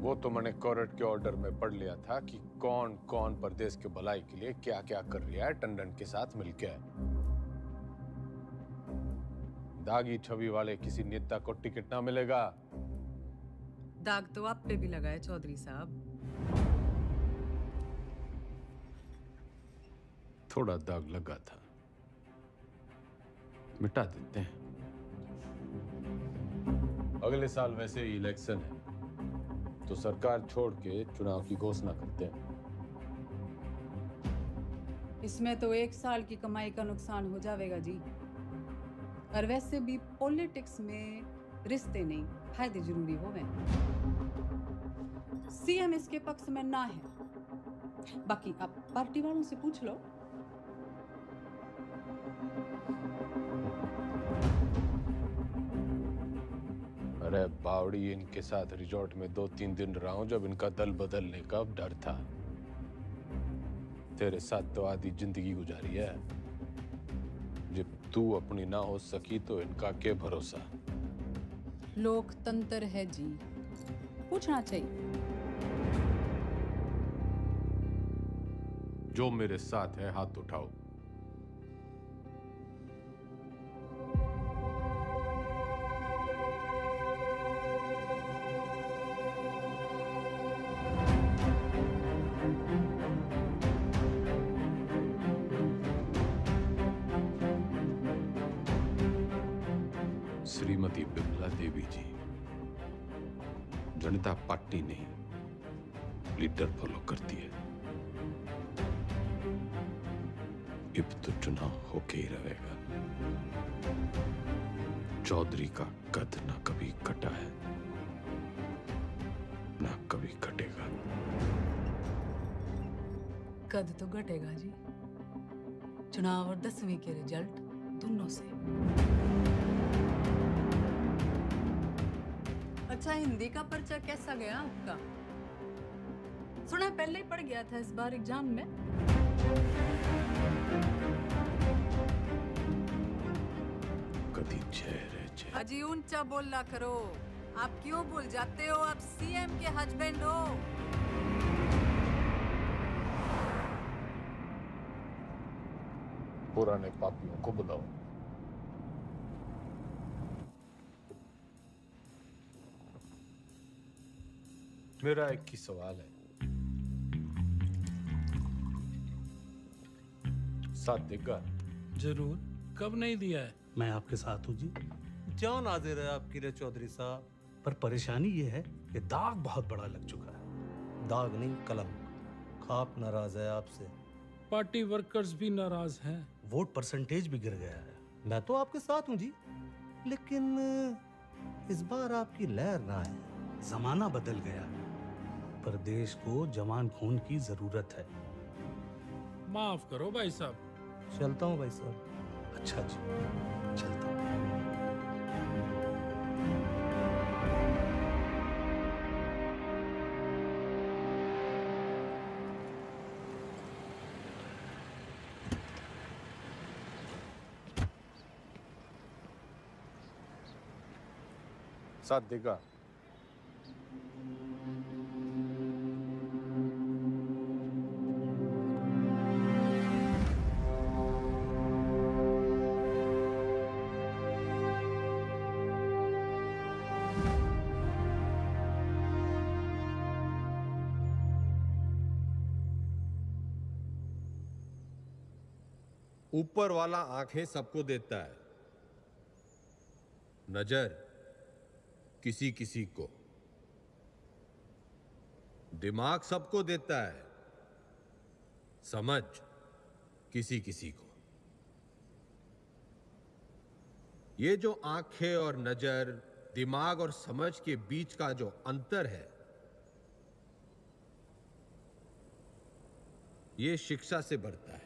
वो तो मैंने कोर्ट के ऑर्डर में पढ़ लिया था कि कौन कौन प्रदेश के भलाई के लिए क्या क्या कर रहा है टंडन के साथ मिलकर। दागी छवि वाले किसी नेता को टिकट ना मिलेगा। दाग तो आप पे भी लगा है चौधरी साहब। थोड़ा दाग लगा था, मिटा देते हैं। अगले साल वैसे ही इलेक्शन है तो सरकार छोड़ के चुनाव की घोषणा करते हैं। इसमें तो 1 साल की कमाई का नुकसान हो जाएगा जी। और वैसे भी पॉलिटिक्स में रिश्ते नहीं, फायदे जरूरी होवे। सीएम इसके पक्ष में ना है, बाकी आप पार्टी वालों से पूछ लो। अरे बावड़ी, इनके साथ रिजॉर्ट में 2-3 दिन रहा हूं जब इनका दल बदलने का डर था। तेरे साथ तो आधी जिंदगी गुजारी है। जब तू अपनी ना हो सकी तो इनका क्या भरोसा। लोकतंत्र है जी, पूछना चाहिए। जो मेरे साथ है हाथ उठाओ। श्रीमती बिमला देवी जी, जनता पार्टी नहीं लीडर फॉलो करती है। अब तो चुनाव होके ही रहेगा। चौधरी का कद ना कभी कटा है ना कभी कटेगा। कद तो घटेगा जी, चुनाव और 10वीं के रिजल्ट दोनों से। अच्छा, हिंदी का पर्चा कैसा गया आपका? सुना पहले ही पड़ गया था इस बार एग्जाम में। कदी चेहरे चे। अजी ऊंचा बोलना करो। आप क्यों भूल जाते हो आप सीएम के हस्बैंड हो? पुराने पापियों को बुलाओ। मेरा एक ही सवाल है, साथ देगा? जरूर, कब नहीं दिया है? मैं आपके साथ हूँ जी। जान हाजिर है आपकी रे चौधरी साहब। पर परेशानी ये है कि दाग बहुत बड़ा लग चुका है। दाग नहीं, कलम। खाप नाराज है आपसे। पार्टी वर्कर्स भी नाराज हैं। वोट परसेंटेज भी गिर गया है। मैं तो आपके साथ हूँ जी, लेकिन इस बार आपकी लहर ना है। जमाना बदल गया है, पर देश को जवान खून की जरूरत है। माफ करो भाई साहब। चलता हूँ भाई साहब। अच्छा जी, चलता हूँ। साथ देगा? ऊपर वाला आंखें सबको देता है, नजर किसी किसी को, दिमाग सबको देता है, समझ किसी किसी को। ये जो आंखें और नजर, दिमाग और समझ के बीच का जो अंतर है, ये शिक्षा से बढ़ता है।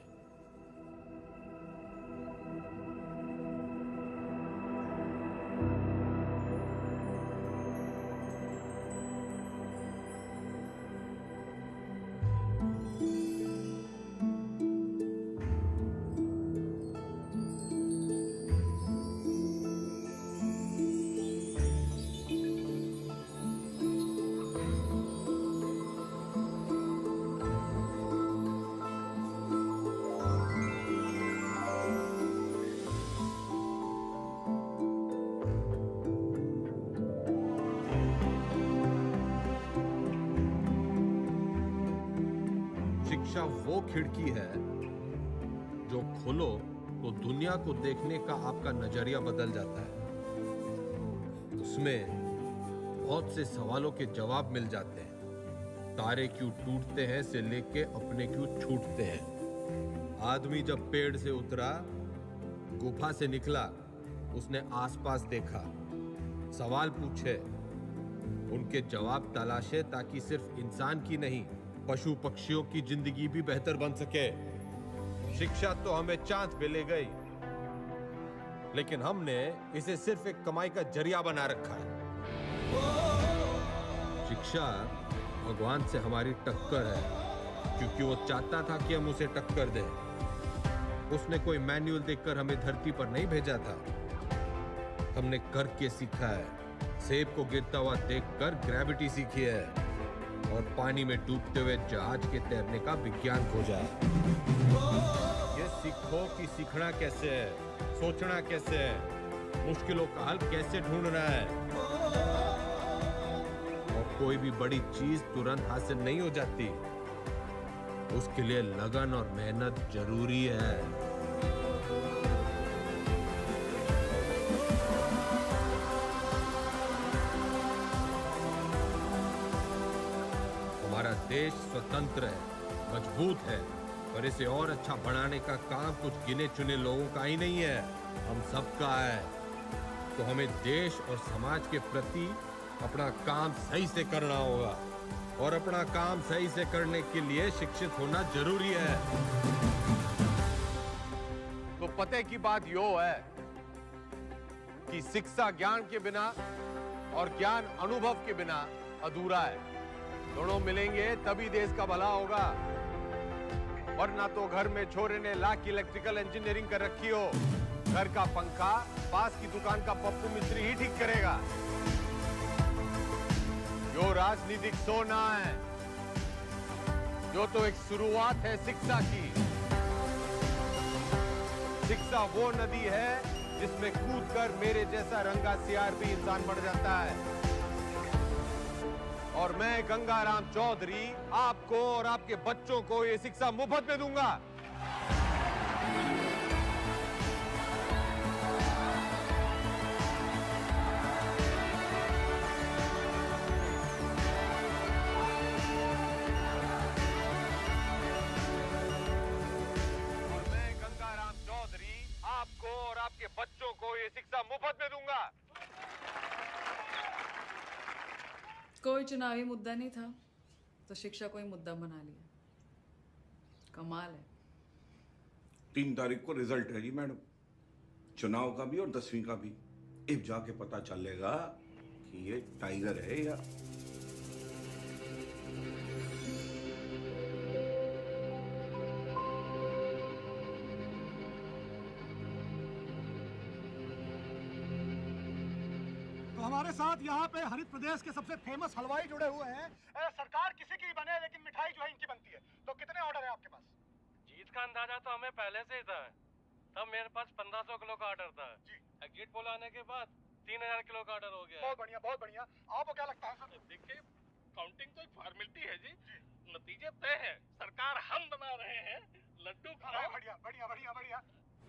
शिक्षा वो खिड़की है जो खोलो तो दुनिया को देखने का आपका नजरिया बदल जाता है। उसमें बहुत से सवालों के जवाब मिल जाते हैं। तारे क्यों टूटते हैं से लेके अपने क्यों छूटते हैं। आदमी जब पेड़ से उतरा, गुफा से निकला, उसने आसपास देखा, सवाल पूछे, उनके जवाब तलाशे ताकि सिर्फ इंसान की नहीं, पशु पक्षियों की जिंदगी भी बेहतर बन सके। शिक्षा तो हमें चांद पे ले गई, लेकिन हमने इसे सिर्फ एक कमाई का जरिया बना रखा है। शिक्षा भगवान से हमारी टक्कर है, क्योंकि वो चाहता था कि हम उसे टक्कर दें। उसने कोई मैनुअल देखकर हमें धरती पर नहीं भेजा था, हमने करके सीखा है। सेब को गिरता हुआ देखकर ग्रेविटी सीखी है और पानी में डूबते हुए जहाज के तैरने का विज्ञान खोजा है। ये सीखो कि सीखना कैसे है, सोचना कैसे है, मुश्किलों का हल कैसे ढूंढना है। और कोई भी बड़ी चीज तुरंत हासिल नहीं हो जाती, उसके लिए लगन और मेहनत जरूरी है। हमारा देश स्वतंत्र है, मजबूत है, पर इसे और अच्छा बनाने का काम कुछ गिने चुने लोगों का ही नहीं है, हम सबका है। तो हमें देश और समाज के प्रति अपना काम सही से करना होगा, और अपना काम सही से करने के लिए शिक्षित होना जरूरी है। तो पते की बात यो है कि शिक्षा ज्ञान के बिना और ज्ञान अनुभव के बिना अधूरा है। दोनों मिलेंगे तभी देश का भला होगा, वरना तो घर में छोरे ने लाख की इलेक्ट्रिकल इंजीनियरिंग कर रखी हो, घर का पंखा पास की दुकान का पप्पू मिस्त्री ही ठीक करेगा। जो राजनीतिक सोना है, जो तो एक शुरुआत है शिक्षा की। शिक्षा वो नदी है जिसमें कूदकर मेरे जैसा रंगा सियार भी इंसान बढ़ जाता है। और मैं गंगाराम चौधरी आपको और आपके बच्चों को ये शिक्षा मुफ्त में दूंगा। और मैं गंगाराम चौधरी आपको और आपके बच्चों को ये शिक्षा मुफ्त में दूंगा। कोई चुनावी मुद्दा नहीं था तो शिक्षा को ही मुद्दा बना लिया। कमाल है। 3 तारीख को रिजल्ट है जी मैडम, चुनाव का भी और 10वीं का भी। अब जाके पता चलेगा कि ये टाइगर है या हमारे साथ यहाँ पे हरित प्रदेश के सबसे फेमस हलवाई जुड़े हुए हैं। सरकार किसी की बने लेकिन मिठाई जो है इनकी बनती है। तो कितने ऑर्डर है आपके पास? जीत का अंदाजा तो हमें पहले से ही था। तब मेरे पास 1500 किलो का ऑर्डर था जी। गेट पोल आने के बाद 3000 किलो का ऑर्डर हो गया। बहुत बढ़िया, बहुत बढ़िया। आपको क्या लगता है सर? देखिए, काउंटिंग तो एक फॉर्मेलिटी है जी, नतीजे तय है। सरकार हम बना रहे हैं, लड्डू खाओ। बढ़िया बढ़िया बढ़िया बढ़िया।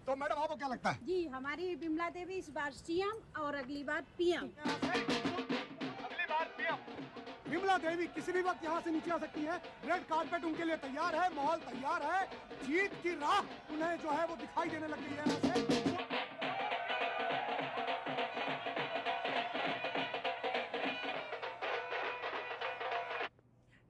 तो मैडम आपको क्या लगता है? जी, हमारी बिमला देवी इस बार सीएम और अगली बार पीएम। अगली बार पीएम। बिमला देवी किसी भी वक्त यहाँ से नीचे आ सकती है। रेड कार्पेट उनके लिए तैयार है, माहौल तैयार है। जीत की राह उन्हें जो है वो दिखाई देने लग गई है यहाँ से।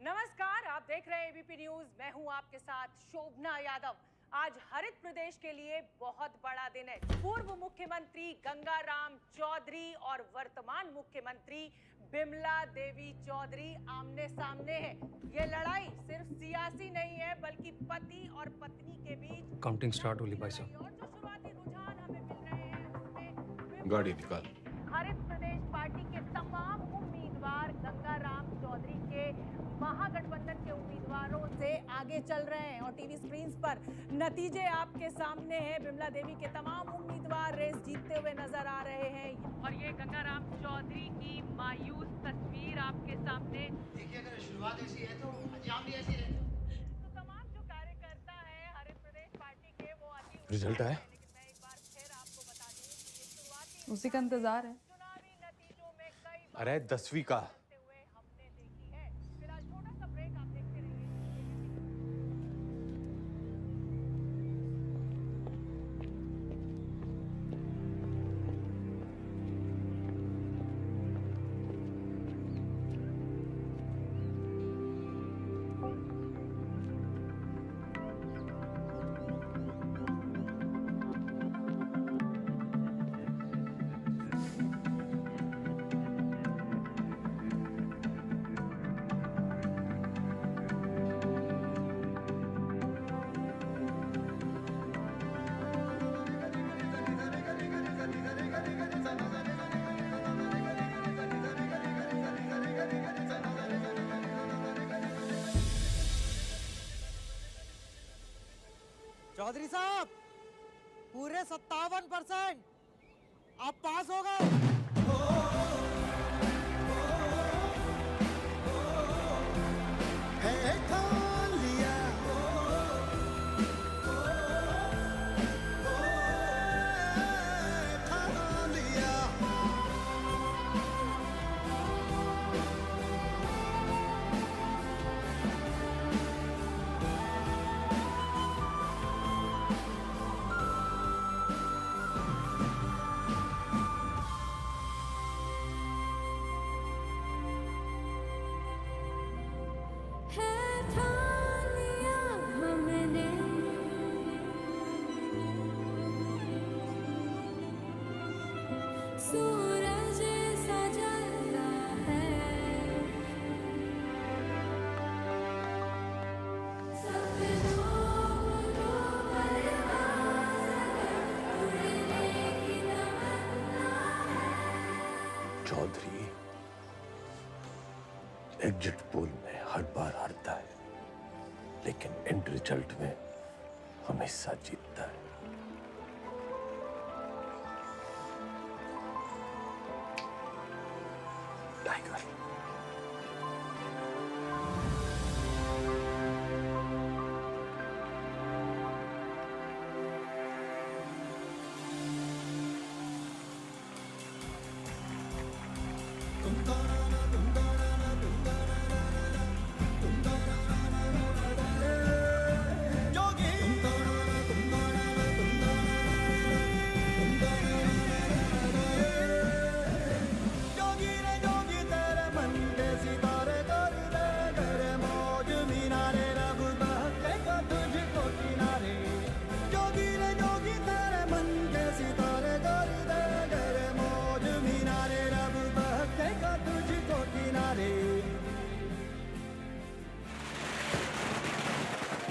नमस्कार, आप देख रहे हैं एबीपी न्यूज। मैं हूं आपके साथ शोभना यादव। आज हरित प्रदेश के लिए बहुत बड़ा दिन है। पूर्व मुख्यमंत्री गंगाराम चौधरी और वर्तमान मुख्यमंत्री बिमला देवी चौधरी आमने सामने हैं। ये लड़ाई सिर्फ सियासी नहीं है, बल्कि पति और पत्नी के बीच। काउंटिंग स्टार्ट होली भाई साहब। और जो शुरुआती रुझान हमें मिल रहे हैं उसमें गाड़ी निकाल। हरित प्रदेश पार्टी के तमाम उम्मीदवार गंगाराम चौधरी के महागठबंधन के उम्मीदवारों से आगे चल रहे हैं और टीवी स्क्रीन पर नतीजे आपके सामने हैं। बिमला देवी के तमाम उम्मीदवार रेस जीतते हुए नजर आ रहे हैं और ये गंगाराम चौधरी की मायूस तस्वीर आपके सामने। देखिए, अगर शुरुआत ऐसी है तो अंजाम भी ऐसी है। तो तमाम जो रिजल्ट आया? उसी का इंतजार है। अरे 10वीं का। चौधरी साहब, पूरे 57% आप पास हो गए। सूरज सजता है, सपनों को उड़ने की तमन्ना है। चौधरी एग्जिट पोल में हर बार हारता है, लेकिन एंड रिजल्ट में हमेशा जीतता है। टाइगर।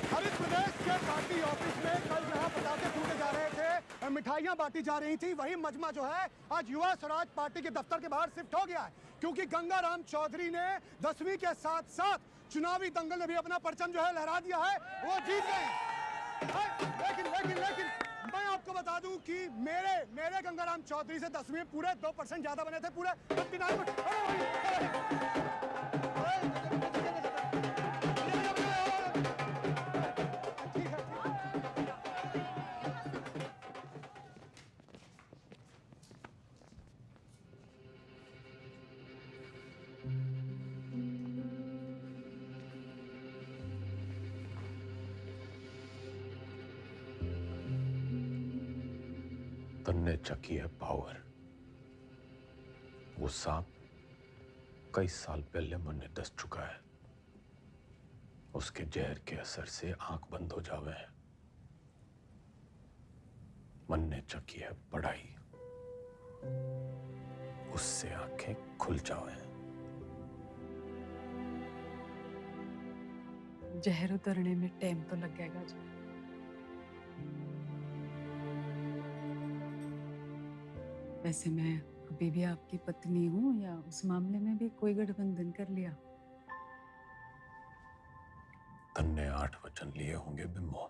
हरित प्रदेश के पार्टी ऑफिस में कल जहां पटाखे फूटे जा रहे थे, मिठाइयां बांटी जा रही थी, वही मजमा जो है आज युवा स्वराज पार्टी के दफ्तर के बाहर शिफ्ट हो गया है, क्योंकि गंगाराम चौधरी ने 10वीं के साथ साथ चुनावी दंगल में भी अपना परचम जो है लहरा दिया है, वो जीत गए। लेकिन मैं आपको बता दूं कि मेरे गंगाराम चौधरी से 10वीं में पूरे 2% ज्यादा बने थे, पूरे 59। तन्ने चकी है पावर। वो सांप कई साल पहले मन दस चुका है। उसके जहर के असर से आंख बंद हो जावे हैं। मन ने चकी है पढ़ाई, उससे आंखें खुल जावे हैं। जहर उतरने में टाइम तो लगेगा जी। वैसे मैं अभी भी आपकी पत्नी हूँ, या उस मामले में भी कोई गठबंधन कर लिया? तन्ने 8 वचन लिए होंगे बिम्बो,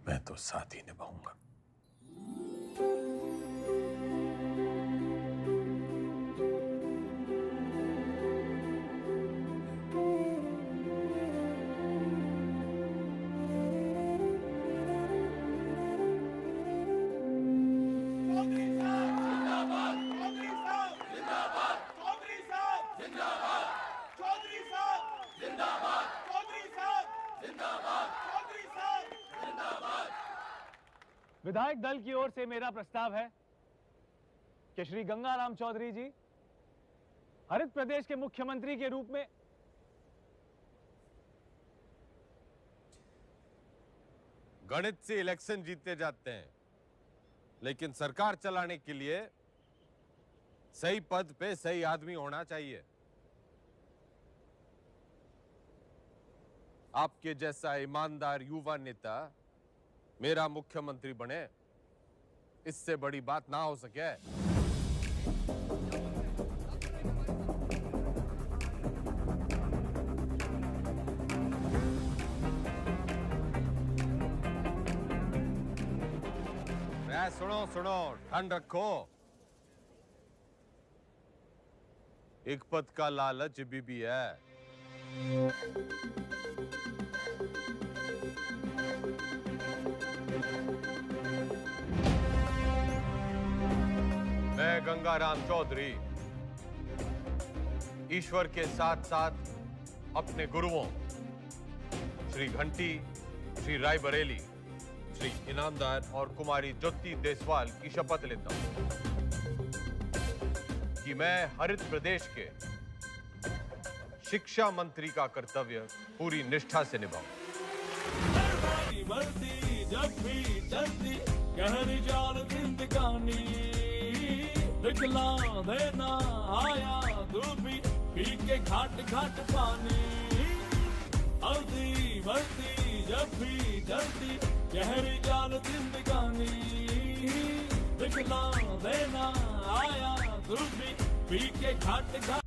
मैं तो साथ ही निभाऊंगा। विधायक दल की ओर से मेरा प्रस्ताव है कि श्री गंगाराम चौधरी जी हरित प्रदेश के मुख्यमंत्री के रूप में गणित से इलेक्शन जीते जाते हैं, लेकिन सरकार चलाने के लिए सही पद पे सही आदमी होना चाहिए। आपके जैसा ईमानदार युवा नेता मेरा मुख्यमंत्री बने, इससे बड़ी बात ना हो सके। सुनो सुनो, ठंड रखो। एक पद का लालच भी है। मैं गंगाराम चौधरी ईश्वर के साथ साथ अपने गुरुओं श्री घंटी, श्री रायबरेली, श्री इनामदार और कुमारी ज्योति देसवाल की शपथ लेता हूं कि मैं हरित प्रदेश के शिक्षा मंत्री का कर्तव्य पूरी निष्ठा से निभाऊं। बढ़ती जब भी चलती गहरी जाल जिंदगानी, दिखला देना आया धूपी पी के घाट घाट पानी। हल्दी बढ़ती जब भी चलती गहरी जाल जिंदगानी, दिखला देना आया धूपी पी के घाट घाट